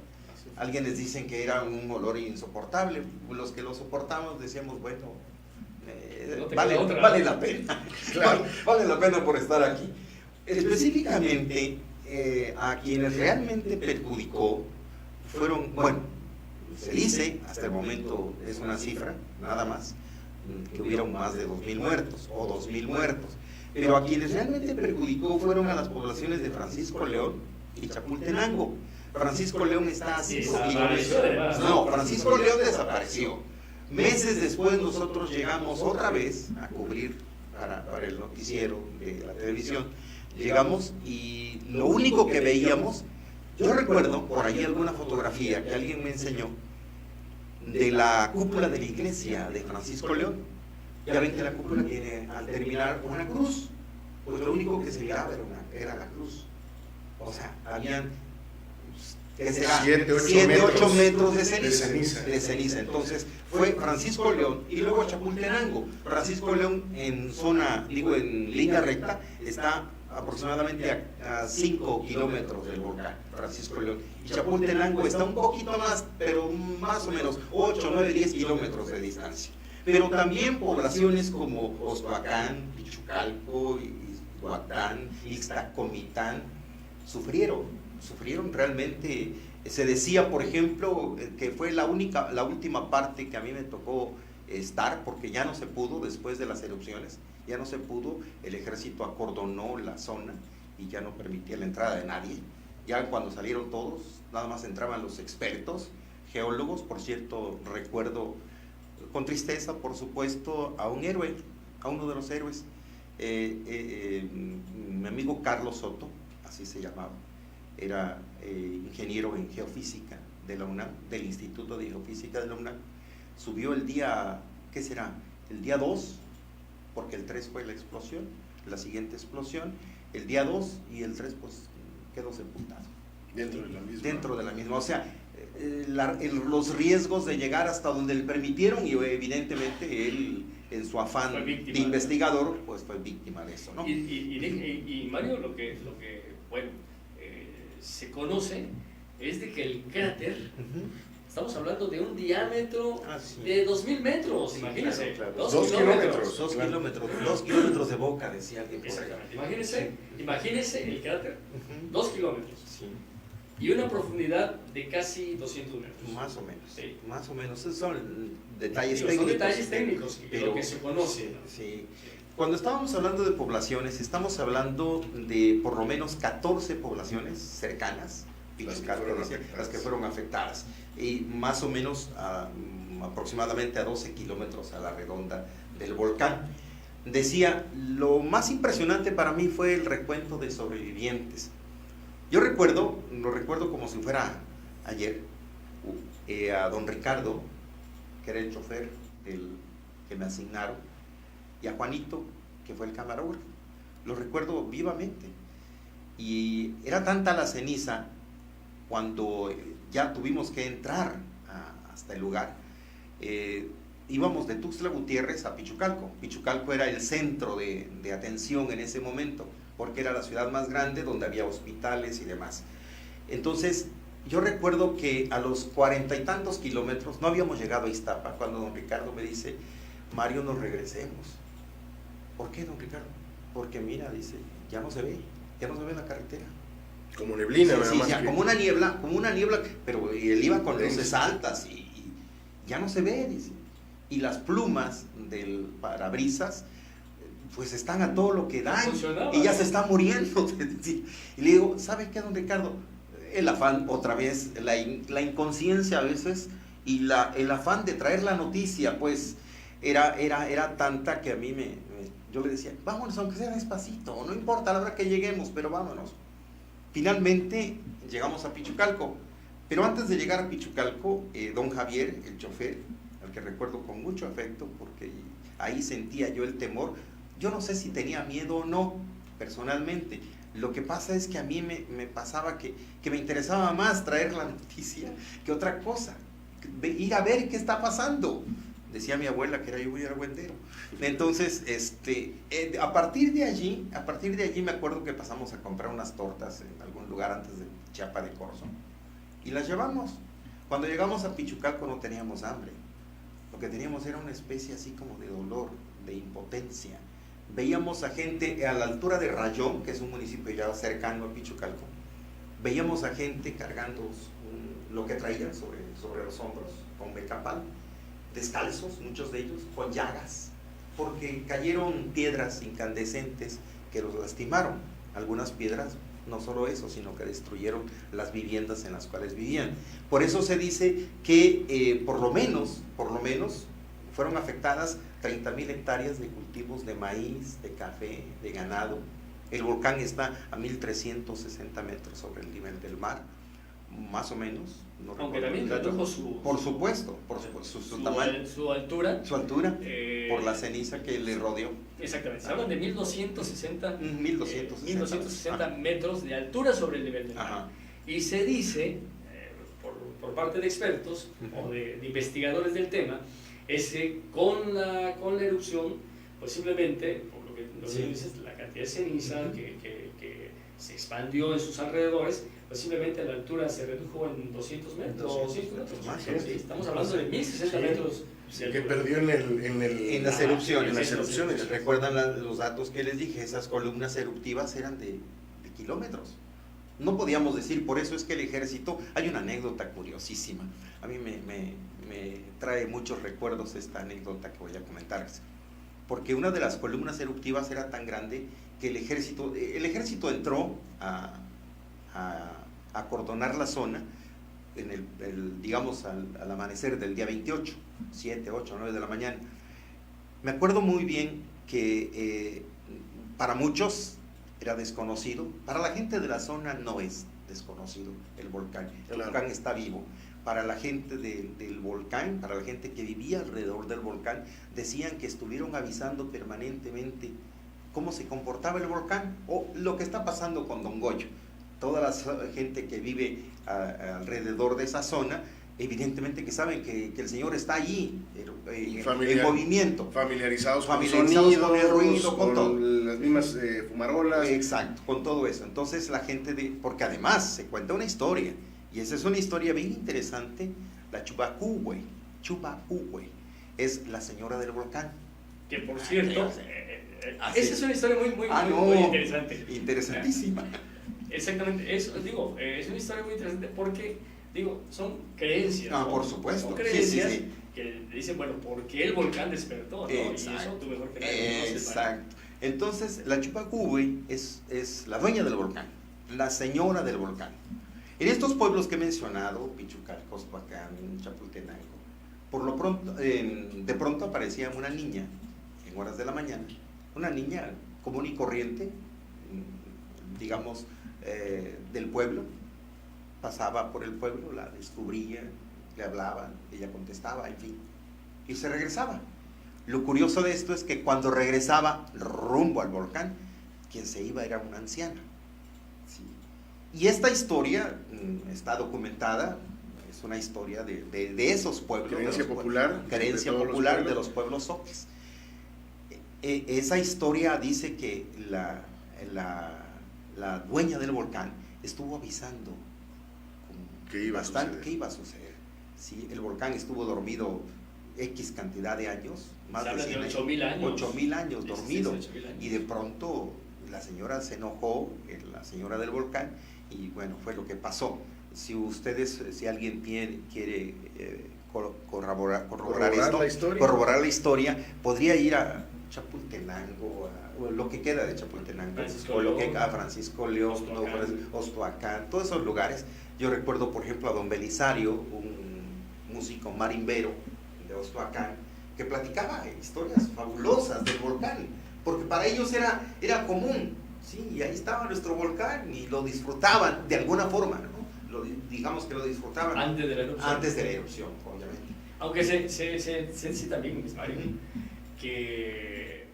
Alguien les dicen que era un olor insoportable. Los que lo soportamos decíamos, bueno, vale la pena. Claro. Vale la pena por estar aquí. Específicamente, a quienes realmente perjudicó fueron, bueno, se dice, hasta el momento es una cifra, nada más, que hubieron más de 2.000 muertos o 2.000 muertos, pero a quienes realmente perjudicó fueron a las poblaciones de Francisco León y Chapultenango. Francisco León está a 5 kilómetros. No, Francisco León desapareció. Meses después nosotros llegamos otra vez a cubrir para el noticiero de la televisión. Llegamos y lo único que veíamos, yo recuerdo por ahí alguna fotografía que alguien me enseñó de la cúpula de la iglesia de Francisco León. Ya ven que la cúpula tiene al terminar una cruz, pues lo único que se miraba era la cruz. O sea, habían 7, 8 metros de ceniza. Entonces fue Francisco León y luego Chapultenango. Francisco León en línea recta está aproximadamente a 5 kilómetros del volcán, Francisco León. Y Chapultenango está un poquito más, pero más o menos 8, 9, 10 kilómetros de distancia. Pero también poblaciones como Ostoacán, Pichucalco, Ixhuatán, Ixtacomitán, sufrieron realmente. Se decía, por ejemplo, que fue la última parte que a mí me tocó estar, porque ya no se pudo después de las erupciones, ya no se pudo, el ejército acordonó la zona y ya no permitía la entrada de nadie. Ya cuando salieron todos, nada más entraban los expertos, geólogos. Por cierto, recuerdo con tristeza, por supuesto, a un héroe, a uno de los héroes, mi amigo Carlos Soto, así se llamaba, era ingeniero en geofísica de la UNAM, del Instituto de Geofísica de la UNAM. Subió el día, ¿qué será? El día 2, porque el 3 fue la explosión, la siguiente explosión, el día 2 y el 3 pues quedó sepultado. Dentro de la misma. O sea, los riesgos de llegar hasta donde le permitieron, y evidentemente él, en su afán de investigador, pues fue víctima de eso, ¿no? Y Mario, lo que bueno, se conoce es de que el cráter, estamos hablando de un diámetro de 2000 metros, imagínense, claro. 2 kilómetros. 2 kilómetros de boca, decía alguien por ahí. Exactamente, imagínense el cráter, 2 kilómetros. Sí. Y una profundidad de casi 200 metros. Más o menos. Sí. Más o menos. Esos son detalles Son técnicos. detalles técnicos, pero lo que se conoce, ¿no? Sí. Cuando estábamos hablando de poblaciones, estamos hablando de por lo menos 14 poblaciones cercanas, las que fueron afectadas, y más o menos aproximadamente a 12 kilómetros a la redonda del volcán. Decía, lo más impresionante para mí fue el recuento de sobrevivientes. Yo lo recuerdo como si fuera ayer, a don Ricardo, que era el chofer que me asignaron, y a Juanito, que fue el camarógrafo. Lo recuerdo vivamente. Y era tanta la ceniza cuando ya tuvimos que entrar hasta el lugar. Íbamos de Tuxtla Gutiérrez a Pichucalco. Pichucalco era el centro de atención en ese momento, porque era la ciudad más grande donde había hospitales y demás. Entonces, yo recuerdo que a los 40 y tantos kilómetros, no habíamos llegado a Iztapa, cuando don Ricardo me dice, Mario, nos regresemos. ¿Por qué, don Ricardo? Porque mira, dice, ya no se ve la carretera. Como neblina, sí, nada más. Como una niebla, pero él iba con luces altas y ya no se ve, dice. Y las plumas del parabrisas, pues están a todo lo que dan y ya se está muriendo. Y le digo, ¿sabe qué, don Ricardo? El afán, otra vez, la inconsciencia a veces, y el afán de traer la noticia, pues, era tanta que a mí yo le decía, vámonos, aunque sea despacito, no importa a la hora que lleguemos, pero vámonos. Finalmente llegamos a Pichucalco, pero antes de llegar a Pichucalco, don Javier, el chofer, al que recuerdo con mucho afecto, porque ahí sentía yo el temor. Yo no sé si tenía miedo o no, personalmente. Lo que pasa es que a mí me pasaba que me interesaba más traer la noticia que otra cosa, ir a ver qué está pasando. Decía mi abuela que era yo muy argüendero. Entonces, a partir de allí me acuerdo que pasamos a comprar unas tortas en algún lugar antes de Chiapa de Corzo y las llevamos. Cuando llegamos a Pichucalco no teníamos hambre, lo que teníamos era una especie así como de dolor, de impotencia. Veíamos a gente a la altura de Rayón, que es un municipio ya cercano a Pichucalco, veíamos a gente cargando lo que traían sobre los hombros, con becapal, descalzos, muchos de ellos, con llagas, porque cayeron piedras incandescentes que los lastimaron. Algunas piedras, no solo eso, sino que destruyeron las viviendas en las cuales vivían. Por eso se dice que por lo menos fueron afectadas 30,000 hectáreas de cultivos de maíz, de café, de ganado. El volcán está a 1360 metros sobre el nivel del mar, más o menos. No aunque también redujo por supuesto, su tamaño, su altura, por la ceniza que le rodeó. Exactamente, se hablan de 1260 1260 metros de altura sobre el nivel del mar. Ajá. Y se dice, por parte de expertos o de investigadores del tema, es que con la erupción, pues simplemente, por lo que dices, la cantidad de ceniza que se expandió en sus alrededores, pues simplemente la altura se redujo en 200 metros. 200 metros más, sí, estamos hablando de 1060 metros. Que perdió en las erupciones. En las erupciones. ¿Recuerdan los datos que les dije? Esas columnas eruptivas eran de kilómetros. No podíamos decir, por eso es que el ejército, hay una anécdota curiosísima, a mí me trae muchos recuerdos esta anécdota que voy a comentarles, porque una de las columnas eruptivas era tan grande que el ejército entró a acordonar la zona digamos al amanecer del día 28, 7, 8, 9 de la mañana. Me acuerdo muy bien que para muchos era desconocido, para la gente de la zona no es desconocido el volcán, el volcán está vivo. Para la gente del volcán, para la gente que vivía alrededor del volcán, decían que estuvieron avisando permanentemente cómo se comportaba el volcán o lo que está pasando con Don Goyo. Toda la gente que vive alrededor de esa zona, evidentemente que saben que el Señor está allí, en movimiento. Familiarizados con el ruido, con todo. Las mismas fumarolas. Exacto, con todo eso. Entonces la gente, porque además se cuenta una historia, y esa es una historia bien interesante, la Chupacuhue, es la señora del volcán. Que por cierto, esa es una historia muy interesante. Interesantísima. Exactamente, es una historia muy interesante porque, son creencias. ¿No? Por supuesto. Son creencias sí. Que dicen, bueno, ¿por qué el volcán despertó? ¿No? Exacto. Y eso tú mejor que nadie conoces. Exacto. Entonces, la Chupacuhue es la dueña del volcán, la señora del volcán. En estos pueblos que he mencionado, Pichucalco, Ostoacán, Chapultenango, por lo pronto, de pronto aparecía una niña, en horas de la mañana, una niña común y corriente, digamos, del pueblo, pasaba por el pueblo, la descubría, le hablaba, ella contestaba, en fin, y se regresaba. Lo curioso de esto es que cuando regresaba rumbo al volcán, quien se iba era una anciana. ¿Sí? Y esta historia está documentada, es una historia de esos pueblos. Creencia popular. Creencia popular de los pueblos zoques. Esa historia dice que la dueña del volcán estuvo avisando que iba a suceder. ¿Sí? El volcán estuvo dormido X cantidad de años, más de 8.000 años. 8.000 años dormido. 8.000 años. Y de pronto la señora se enojó, la señora del volcán, y bueno, fue lo que pasó. Si alguien quiere corroborar la historia, podría ir a Chapultenango, o lo que queda de Chapultenango, a Francisco León, Ostoacán, todos esos lugares. Yo recuerdo, por ejemplo, a don Belisario, un músico marimbero de Ostoacán, que platicaba historias fabulosas del volcán, porque para ellos era común, ¿sí? Y ahí estaba nuestro volcán y lo disfrutaban de alguna forma, ¿no? Digamos que lo disfrutaban antes de la erupción, obviamente. Aunque se dice también, Mario, que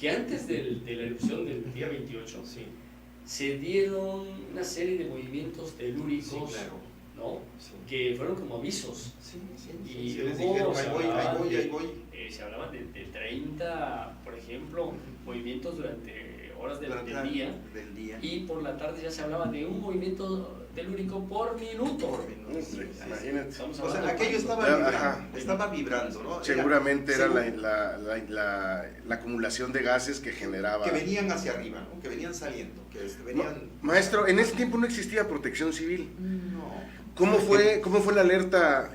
antes de la erupción del día 28, sí, se dieron una serie de movimientos telúricos, sí, claro, ¿no? Sí. Que fueron como avisos. Y se les dijeron, ahí voy. Se hablaban de 30, por ejemplo, movimientos durante horas del día, y por la tarde ya se hablaba de un movimiento telúrico por minuto. Imagínate. O sea, aquello estaba vibrando, ¿no? Seguramente era la acumulación de gases que generaba. Que venían hacia arriba, ¿no? Que venían saliendo. Maestro, en ese tiempo no existía protección civil. No. ¿Cómo fue la alerta?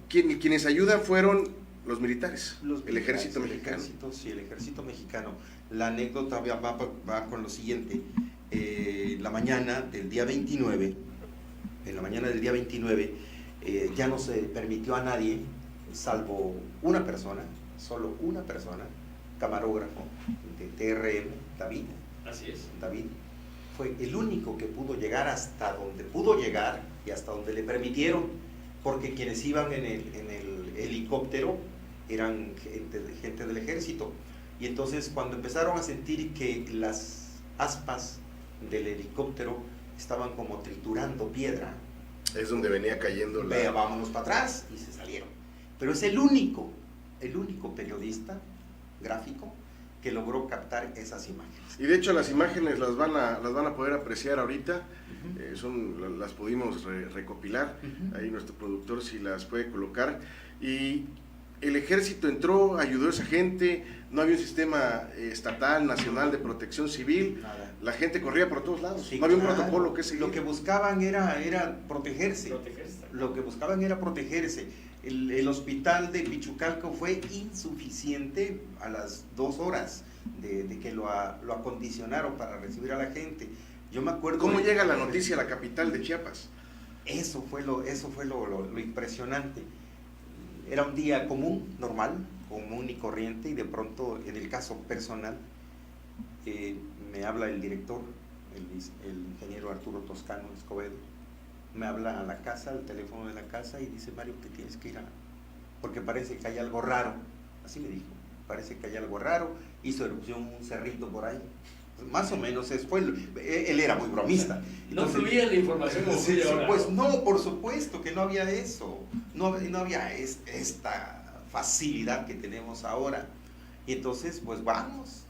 Quienes ayudan fueron los militares, el ejército mexicano. El ejército mexicano. La anécdota va con lo siguiente. La mañana del día 29, ya no se permitió a nadie, salvo una persona, solo una persona, camarógrafo de TRM, David. Así es. David fue el único que pudo llegar hasta donde pudo llegar y hasta donde le permitieron, porque quienes iban en el helicóptero eran gente del ejército. Y entonces cuando empezaron a sentir que las aspas del helicóptero estaban como triturando piedra, es donde venía cayendo vámonos para atrás, y se salieron. Pero es el único periodista gráfico que logró captar esas imágenes. Y de hecho las imágenes las van a poder apreciar ahorita. Las pudimos recopilar. Ahí nuestro productor si las puede colocar. Y el ejército entró, ayudó a esa gente, no había un sistema estatal, nacional de protección civil, Nada. la gente corría por todos lados, Sí, no había un claro. protocolo que seguir. Lo que buscaban era protegerse. Protegerse. Lo que buscaban era protegerse. El hospital de Pichucalco fue insuficiente a las 2 horas de que lo acondicionaron para recibir a la gente. Yo me acuerdo... ¿Cómo llega la noticia a la capital de Chiapas? Eso fue lo impresionante. Era un día común, normal, común y corriente, y de pronto, en el caso personal, me habla el director, el ingeniero Arturo Toscano Escobedo, me habla a la casa, al teléfono de la casa, y dice: Mario, te tienes que ir porque parece que hay algo raro. Así me dijo, parece que hay algo raro, hizo erupción un cerrito por ahí. Más o menos, él era muy bromista. No fluía la información como Sí, fluye ahora. pues no, por supuesto que no había eso, no había esta facilidad que tenemos ahora. Y entonces, pues vamos,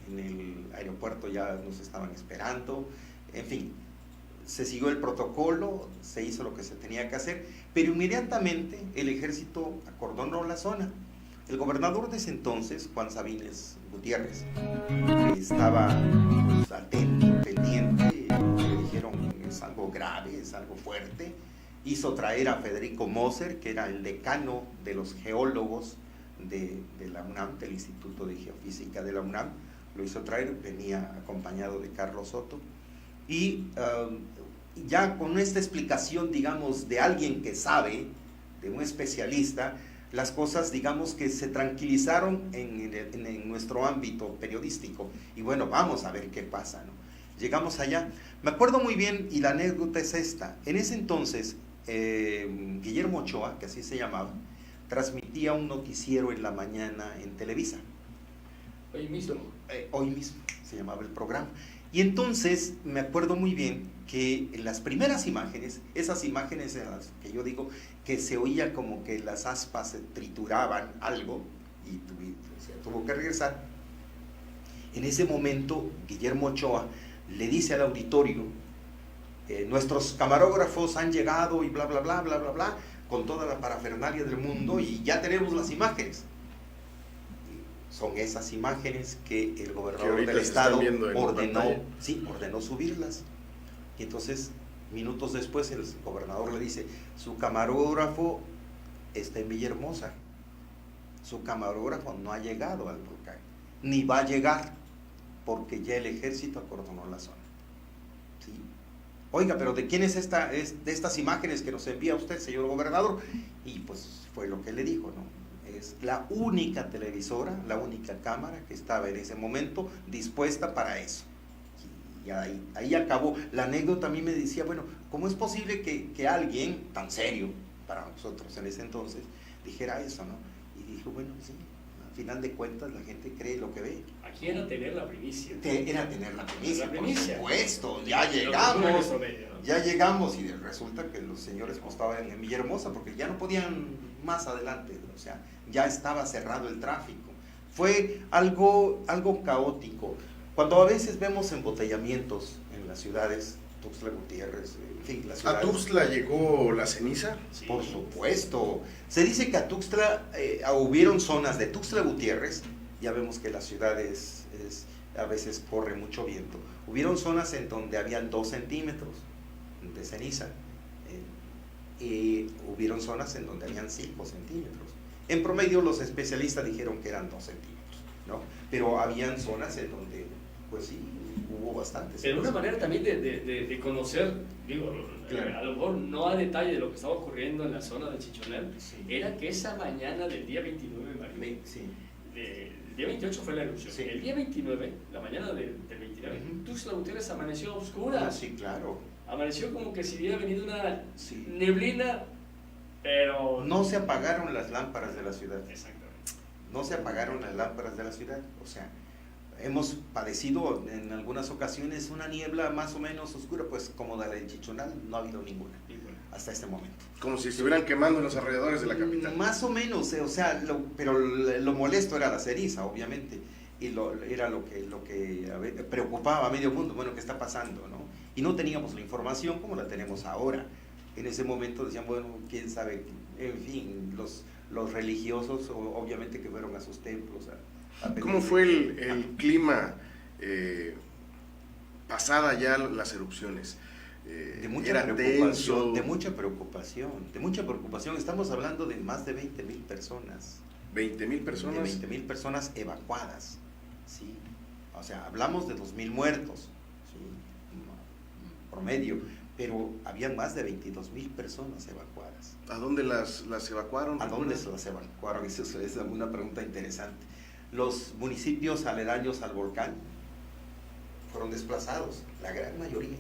en el aeropuerto ya nos estaban esperando, en fin, se siguió el protocolo, se hizo lo que se tenía que hacer, pero inmediatamente el ejército acordonó la zona. El gobernador de ese entonces, Juan Sabines Gutiérrez, estaba pues, atento, pendiente, le dijeron: es algo grave, es algo fuerte. Hizo traer a Federico Moser, que era el decano de los geólogos de la UNAM, del Instituto de Geofísica de la UNAM, lo hizo traer, venía acompañado de Carlos Soto, y ya con esta explicación, digamos, de alguien que sabe, de un especialista, las cosas, digamos, que se tranquilizaron en nuestro ámbito periodístico. Y bueno, vamos a ver qué pasa, ¿no? Llegamos allá. Me acuerdo muy bien, y la anécdota es esta. En ese entonces, Guillermo Ochoa, que así se llamaba, transmitía un noticiero en la mañana en Televisa. Hoy mismo. Hoy mismo se llamaba el programa. Y entonces me acuerdo muy bien que en las primeras imágenes, esas imágenes en las que yo digo que se oía como que las aspas se trituraban algo y tuvo que regresar, en ese momento Guillermo Ochoa le dice al auditorio: nuestros camarógrafos han llegado y bla bla bla bla bla bla, con toda la parafernalia del mundo, y ya tenemos las imágenes. Son esas imágenes que el gobernador del estado ordenó subirlas. Y entonces, minutos después, el gobernador le dice: su camarógrafo está en Villahermosa, su camarógrafo no ha llegado al volcán, ni va a llegar, porque ya el ejército acordonó la zona. ¿Sí? Oiga, pero ¿de quién es de estas imágenes que nos envía usted, señor gobernador? Y pues fue lo que le dijo, ¿no? Es la única televisora, la única cámara que estaba en ese momento dispuesta para eso. Y ahí acabó. La anécdota a mí me decía: bueno, ¿cómo es posible que alguien tan serio para nosotros en ese entonces dijera eso, ¿no? Y dijo: bueno, sí, al final de cuentas la gente cree lo que ve. Aquí era tener la primicia. Era tener la primicia, por supuesto. Ya Lo que llegamos. fue nuestro medio, ¿no? Ya llegamos, y resulta que los señores pues, estaban en Villahermosa porque ya no podían más adelante, o sea, ya estaba cerrado el tráfico. Fue algo caótico. Cuando a veces vemos embotellamientos en las ciudades, Tuxtla Gutiérrez, en fin, las ciudades. ¿A Tuxtla llegó la ceniza? Sí. Por supuesto. Se dice que a Tuxtla hubieron zonas de Tuxtla Gutiérrez, ya vemos que la ciudad a veces corre mucho viento. Hubieron zonas en donde habían 2 centímetros de ceniza, y hubieron zonas en donde habían 5 centímetros. En promedio los especialistas dijeron que eran 2 centímetros, ¿no? Pero habían zonas en donde, pues sí, hubo bastantes. Pero una manera también de conocer, digo, Claro. a lo mejor no a detalle de lo que estaba ocurriendo en la zona de Chichonal, Sí. era que esa mañana del día 29, Mario, Sí. el día 28 fue la erupción. Sí. El día 29, la mañana del 29, Ujú. Tuxtla Gutiérrez amaneció oscura. Sí, claro. Amaneció como que si hubiera venido una Sí. neblina, pero... No se apagaron las lámparas de la ciudad. Exactamente. No se apagaron las lámparas de la ciudad. O sea, hemos padecido en algunas ocasiones una niebla más o menos oscura, pues como la del Chichonal, no ha habido ninguna hasta este momento. Como si estuvieran quemando en los alrededores de la capital. Más o menos, o sea, pero lo molesto era la ceniza, obviamente, y era lo que preocupaba a medio mundo. Bueno, ¿qué está pasando, no? Y no teníamos la información como la tenemos ahora. En ese momento decían, bueno, quién sabe, en fin, los religiosos obviamente que fueron a sus templos. ¿Cómo fue el clima pasada ya las erupciones? De mucha era preocupación, tenso. de mucha preocupación. Estamos hablando de más de 20,000 personas. 20,000 personas. De 20,000 personas evacuadas, ¿sí? O sea, hablamos de 2,000 muertos, ¿sí? Promedio, pero había más de 22,000 personas evacuadas. ¿A dónde las evacuaron? ¿A dónde se las evacuaron? Esa es una pregunta interesante. Los municipios aledaños al volcán fueron desplazados, la gran mayoría,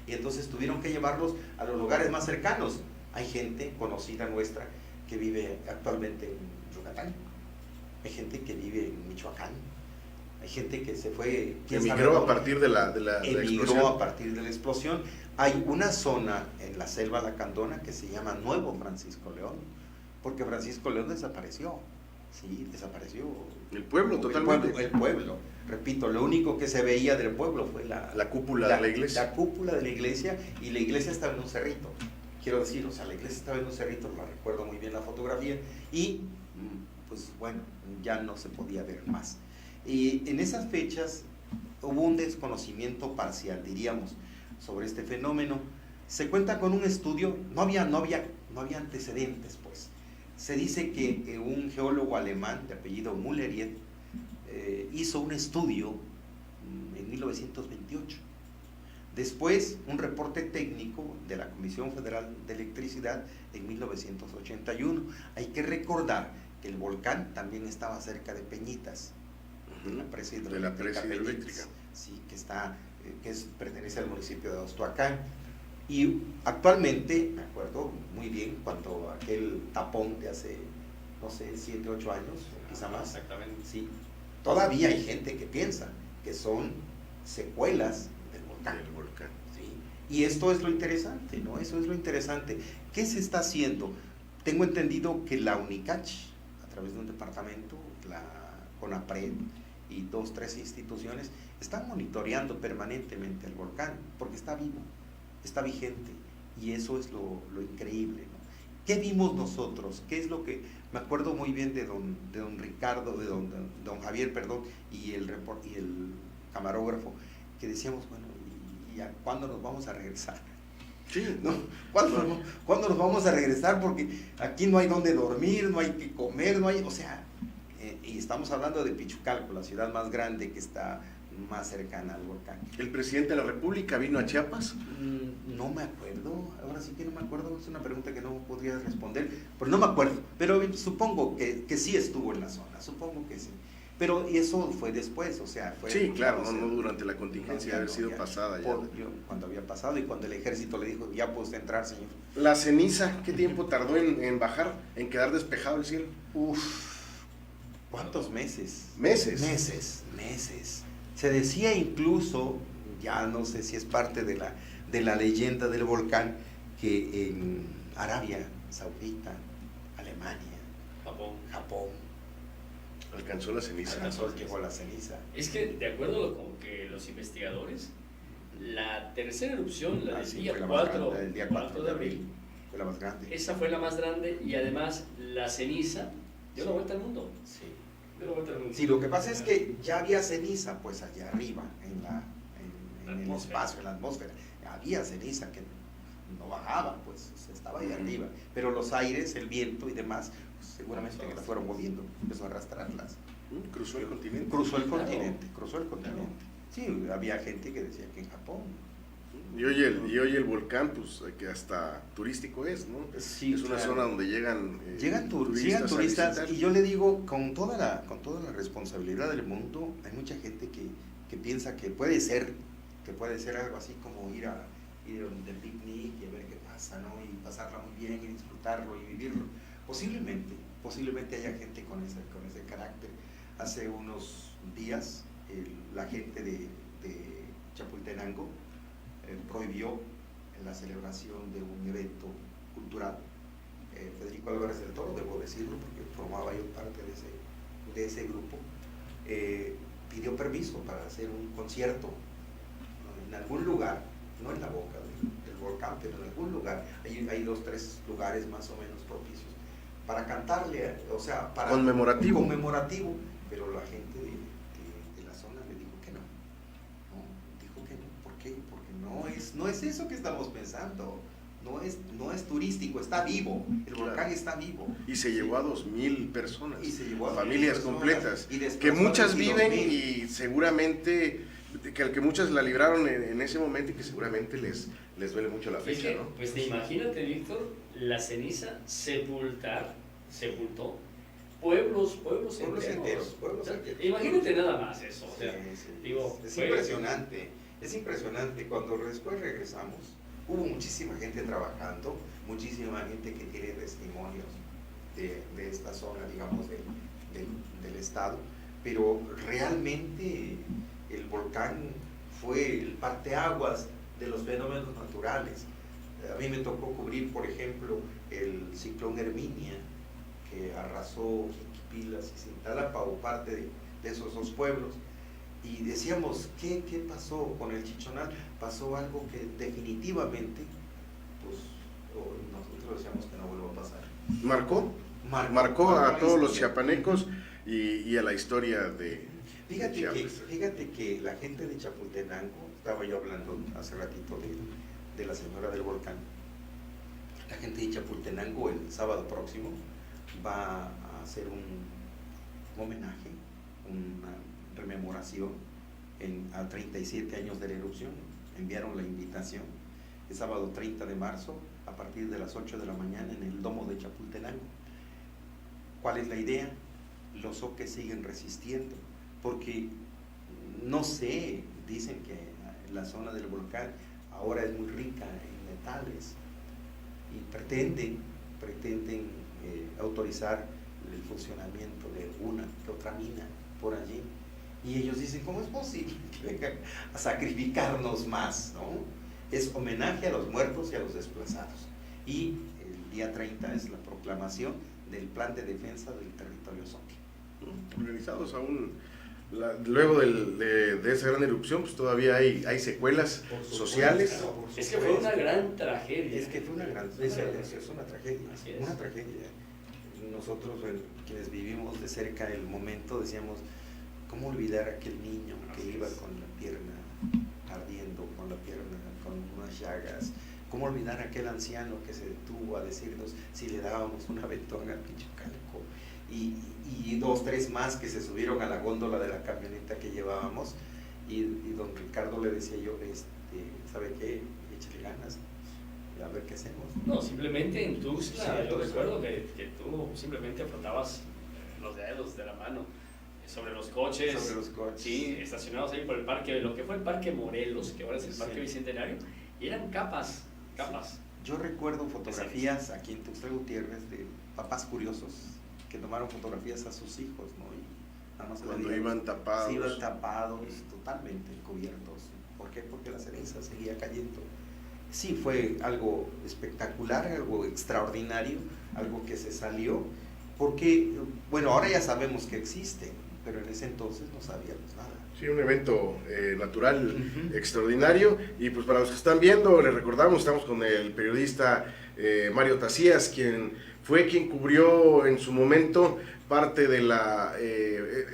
y entonces tuvieron que llevarlos a los lugares más cercanos. Hay gente conocida nuestra que vive actualmente en Yucatán, hay gente que vive en Michoacán, hay gente que se fue, emigró a partir de la emigró explosión. a partir de la explosión. Hay una zona en la selva lacandona que se llama Nuevo Francisco León, porque Francisco León desapareció, sí, desapareció. El pueblo totalmente. El pueblo, repito, lo único que se veía del pueblo fue la cúpula de la iglesia. La cúpula de la iglesia, y la iglesia estaba en un cerrito. Quiero decir, o sea, la iglesia estaba en un cerrito, la recuerdo muy bien la fotografía, y pues bueno, ya no se podía ver más. Y en esas fechas hubo un desconocimiento parcial, diríamos, sobre este fenómeno. Se cuenta con un estudio, no había antecedentes, pues. Se dice que un geólogo alemán de apellido Mülleried hizo un estudio en 1928. Después, un reporte técnico de la Comisión Federal de Electricidad en 1981. Hay que recordar que el volcán también estaba cerca de Peñitas, de la presa hidroeléctrica Peñitas, sí, pertenece al municipio de Ostoacán. Y actualmente, me acuerdo muy bien, cuando aquel tapón de hace, no sé, 7, 8 años, quizá más, Exactamente. sí, todavía hay gente que piensa que son secuelas del volcán. ¿Sí? Y esto es lo interesante, ¿no? Eso es lo interesante. ¿Qué se está haciendo? Tengo entendido que la UNICACH, a través de un departamento, la CONAPRED y 2, 3 instituciones, están monitoreando permanentemente el volcán, porque está vivo, está vigente, y eso es lo increíble, ¿no? ¿Qué vimos nosotros? ¿Qué es lo que me acuerdo muy bien de don Ricardo, de don Javier, perdón, y el camarógrafo, que decíamos, bueno, ¿y a cuándo nos vamos a regresar? Sí. ¿No? ¿Cuándo nos vamos a regresar? Porque aquí no hay donde dormir, no hay que comer, no hay, o sea, y estamos hablando de Pichucalco, la ciudad más grande que está más cercana al volcán. ¿El presidente de la República vino a Chiapas? No me acuerdo, ahora sí que no me acuerdo, es una pregunta que no podría responder, pero no me acuerdo, pero supongo que sí estuvo en la zona, supongo que sí. Pero eso fue después, o sea, fue... Sí, claro, no durante la contingencia, haber sido pasada ya. Cuando había pasado y cuando el ejército le dijo, ya puede entrar, señor. La ceniza, ¿qué tiempo tardó en bajar, en quedar despejado el cielo? ¿Cuántos meses? ¿Meses? Meses. Se decía incluso, ya no sé si es parte de la leyenda del volcán, que en Arabia Saudita, Alemania, Japón, alcanzó la ceniza. Llegó la ceniza. Es que, de acuerdo con que los investigadores, la tercera erupción, la del día 4 de abril, fue la más grande. Esa fue la más grande, y además la ceniza dio la vuelta al mundo. Sí. Sí, lo que pasa es que ya había ceniza, pues allá arriba, en el espacio, en la atmósfera. Había ceniza que no bajaba, pues estaba ahí arriba. Pero los aires, el viento y demás, pues, seguramente que la fueron moviendo, empezó a arrastrarlas. Cruzó el continente. Cruzó el continente. Sí, había gente que decía que en Japón. Y hoy el volcán, pues que hasta turístico es, ¿no? Sí, es una zona donde llegan turistas, y yo le digo, con toda la responsabilidad del mundo, hay mucha gente que piensa que puede ser algo así como ir de picnic y a ver qué pasa, ¿no? Y pasarla muy bien y disfrutarlo y vivirlo. Posiblemente haya gente con ese carácter. Hace unos días la gente de Chapultenango prohibió la celebración de un evento cultural. Federico Álvarez del Toro, debo decirlo, porque formaba yo parte de ese grupo, pidió permiso para hacer un concierto en algún lugar, no en la boca del volcán, pero en algún lugar, hay 2, 3 lugares más o menos propicios para cantarle, o sea, para Conmemorativo. Pero la gente de la zona le dijo que no, dijo que no. ¿Por qué? Porque no es eso que estamos pensando. No es turístico, está vivo, el volcán está vivo. Y se llevó a 2,000 personas, Y se llevó a familias 2,000 completas, y después que muchas a viven 22,000. y seguramente, que muchas la libraron en ese momento y que seguramente les duele mucho la Es fecha, que, ¿no? pues imagínate, Víctor, la ceniza sepultó pueblos enteros. Pueblos O sea, enteros. imagínate nada más eso. O sea, Sí. digo, Es fue- impresionante. Cuando después regresamos, hubo muchísima gente trabajando, muchísima gente que tiene testimonios de esta zona, digamos, del estado, pero realmente el volcán fue el parteaguas de los fenómenos naturales. A mí me tocó cubrir, por ejemplo, el ciclón Herminia, que arrasó Jiquipilas y Cintalapa o parte de esos 2 pueblos. Y decíamos, ¿qué pasó con el Chichonal? Pasó algo que definitivamente, pues nosotros decíamos que no vuelva a pasar. Marcó a la todos los historia. chiapanecos y a la historia de Chiapas. Fíjate que la gente de Chapultenango, estaba yo hablando hace ratito de la señora del volcán, la gente de Chapultenango el sábado próximo va a hacer un homenaje, una rememoración a 37 años de la erupción. Enviaron la invitación el sábado 30 de marzo a partir de las 8 de la mañana en el domo de Chapultenango. ¿Cuál es la idea? Los zoques siguen resistiendo, porque no sé, dicen que la zona del volcán ahora es muy rica en metales y pretenden autorizar el funcionamiento de una que otra mina por allí. Y ellos dicen, ¿cómo es posible que vengan a sacrificarnos más? ¿No? Es homenaje a los muertos y a los desplazados. Y el día 30 es la proclamación del Plan de Defensa del Territorio Zoque. Organizados aún, luego de esa gran erupción, pues todavía hay secuelas Por supuesto, sociales. claro, por Es que supuesto. fue una gran tragedia. Es que fue una gran, es una tragedia, Así es. una tragedia. Nosotros, quienes vivimos de cerca el momento, decíamos, ¿cómo olvidar a aquel niño que Así iba es. con la pierna ardiendo, con la pierna con unas llagas? ¿Cómo olvidar a aquel anciano que se detuvo a decirnos si le dábamos un aventón al Pichucalco? Y 2, 3 más que se subieron a la góndola de la camioneta que llevábamos, y don Ricardo le decía yo, ¿sabe qué? Échale ganas, a ver qué hacemos. No, simplemente en Tuxtla, Sí, yo Tuxtla. recuerdo que tú simplemente frotabas los dedos de la mano sobre los coches. Sobre los coches. Sí, estacionados ahí por el parque, lo que fue el Parque Morelos, que ahora es el Parque Sí. Bicentenario, y eran capas. Yo recuerdo fotografías aquí en Tuxtla Gutiérrez de papás curiosos que tomaron fotografías a sus hijos, ¿no? Y nada más Cuando veían- iban tapados. Sí, iban tapados, totalmente cubiertos. ¿Por qué? Porque la ceniza seguía cayendo. Sí, fue algo espectacular, algo extraordinario, algo que se salió, porque, bueno, ahora ya sabemos que existe, pero en ese entonces no sabíamos nada. Sí, un evento natural Ujú. extraordinario. Y pues para los que están viendo, les recordamos, estamos con el periodista Mario Tacías, quien cubrió en su momento parte de la...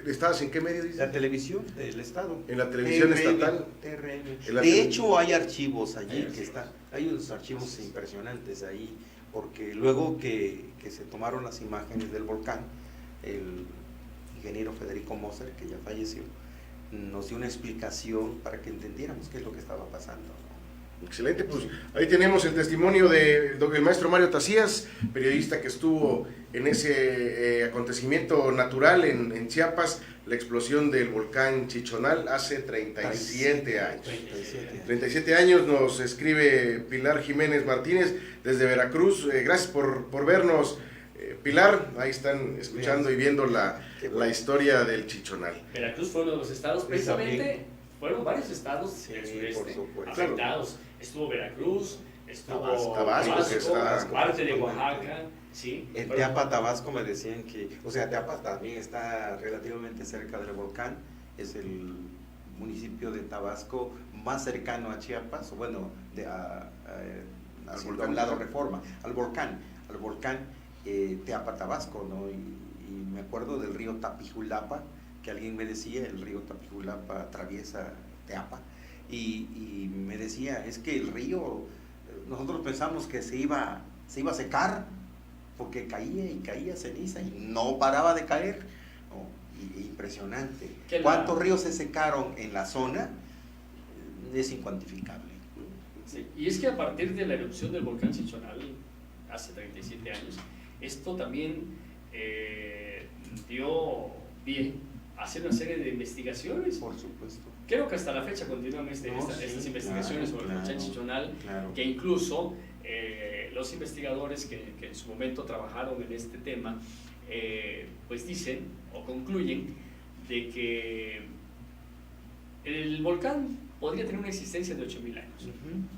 ¿Estabas en qué medio, dice? La televisión del Estado. En la televisión estatal. TRM. En la De tele- hecho, hay archivos allí, Hay que archivos. están, hay unos archivos impresionantes ahí, porque luego que se tomaron las imágenes del volcán, el ingeniero Federico Moser, que ya falleció, nos dio una explicación para que entendiéramos qué es lo que estaba pasando, ¿no? Excelente, pues ahí tenemos el testimonio del maestro Mario Tacías, periodista que estuvo en ese acontecimiento natural en Chiapas, la explosión del volcán Chichonal hace 37 años. 37 años, nos escribe Pilar Jiménez Martínez desde Veracruz. Gracias por vernos, Pilar. Ahí están escuchando y viendo la historia del Chichonal. Veracruz fue uno de los estados, Pues precisamente, también. fueron varios estados Sí, del sureste por supuesto. afectados. Estuvo Veracruz, estuvo Tabasco, que está- parte de Oaxaca, sí. En Fueron- Teapa, Tabasco me decían que, o sea, Teapa también está relativamente cerca del volcán, es el municipio de Tabasco más cercano a Chiapas, o bueno, volcán. A un lado Reforma, al volcán Teapa, Tabasco, ¿no? Y me acuerdo del río Tapijulapa, que alguien me decía, el río Tapijulapa atraviesa Teapa, y me decía, es que el río, nosotros pensamos que se iba a secar, porque caía y caía ceniza y no paraba de caer, ¿no? Impresionante. ¿Cuántos ríos se secaron en la zona? Es incuantificable. Sí, y es que a partir de la erupción del volcán Chichonal, hace 37 años, esto también dio pie a hacer una serie de investigaciones. Por supuesto. Creo que hasta la fecha continúan estas investigaciones sobre el volcán Chichonal, que incluso los investigadores que en su momento trabajaron en este tema, pues dicen o concluyen de que el volcán podría tener una existencia de 8.000 años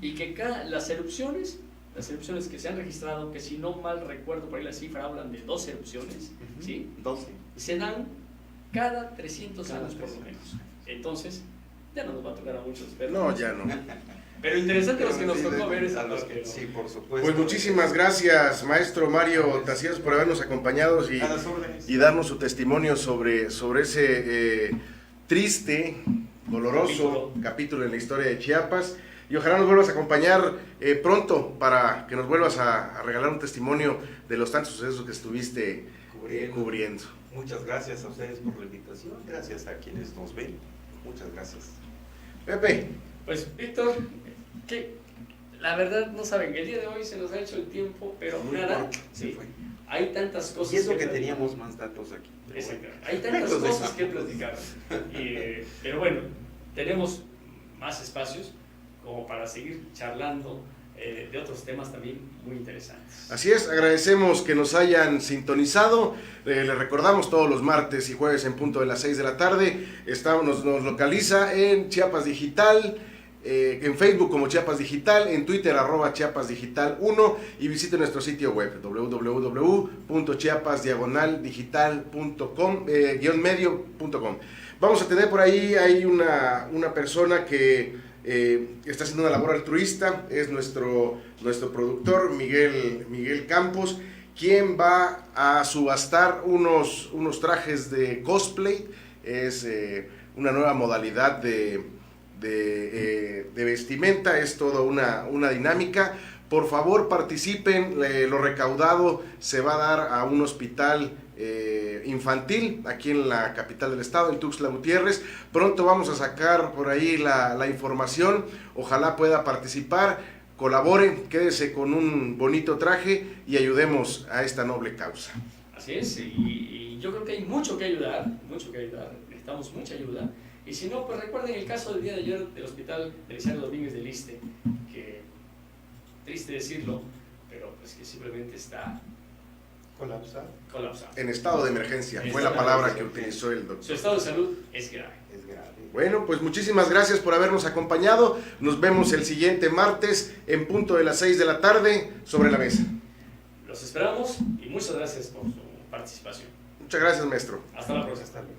y que las erupciones que se han registrado, que si no mal recuerdo por ahí la cifra hablan de 12 erupciones, ¿sí? 12. Se dan cada 300 años por lo menos. Entonces, ya no nos va a tocar a muchos verlos. No, ya no. Pero interesante los que nos tocó ver es a los que no. Sí, por supuesto. Pues muchísimas gracias, maestro Mario Tacías, por habernos acompañado y darnos su testimonio sobre ese triste, doloroso capítulo en la historia de Chiapas. Y ojalá nos vuelvas a acompañar pronto para que nos vuelvas a regalar un testimonio de los tantos sucesos que estuviste cubriendo. Muchas gracias a ustedes por la invitación, gracias a quienes nos ven, muchas gracias. Pepe. Pues Víctor, que la verdad no saben, el día de hoy se nos ha hecho el tiempo, pero nada, sí, hay tantas cosas. Y eso que teníamos más datos aquí. Exacto, hay tantas cosas que platicar. Pero bueno, tenemos más espacios como para seguir charlando de otros temas también muy interesantes. Así es, agradecemos que nos hayan sintonizado. Les recordamos todos los martes y jueves en punto de las 6 de la tarde. Nos localiza en Chiapas Digital, en Facebook como Chiapas Digital, en Twitter @ChiapasDigital1 y visite nuestro sitio web www.chiapasdiagonaldigital.com, Vamos a tener por ahí, hay una persona que está haciendo una labor altruista, es nuestro productor Miguel Campos, quien va a subastar unos trajes de cosplay. Es una nueva modalidad de vestimenta, es toda una dinámica. Por favor participen, lo recaudado se va a dar a un hospital infantil aquí en la capital del estado, en Tuxtla Gutiérrez. Pronto vamos a sacar por ahí la información, ojalá pueda participar, colaboren, quédese con un bonito traje y ayudemos a esta noble causa. Así es, y yo creo que hay mucho que ayudar, necesitamos mucha ayuda. Y si no, pues recuerden el caso del día de ayer del hospital Belisario Domínguez del Iste, que triste decirlo, pero pues que simplemente está colapsado. En estado de emergencia, fue la palabra que utilizó el doctor. Su estado de salud es grave. Bueno, pues muchísimas gracias por habernos acompañado. Nos vemos el siguiente martes en punto de las 6 de la tarde sobre la mesa. Los esperamos y muchas gracias por su participación. Muchas gracias, maestro. Hasta la próxima. Hasta luego.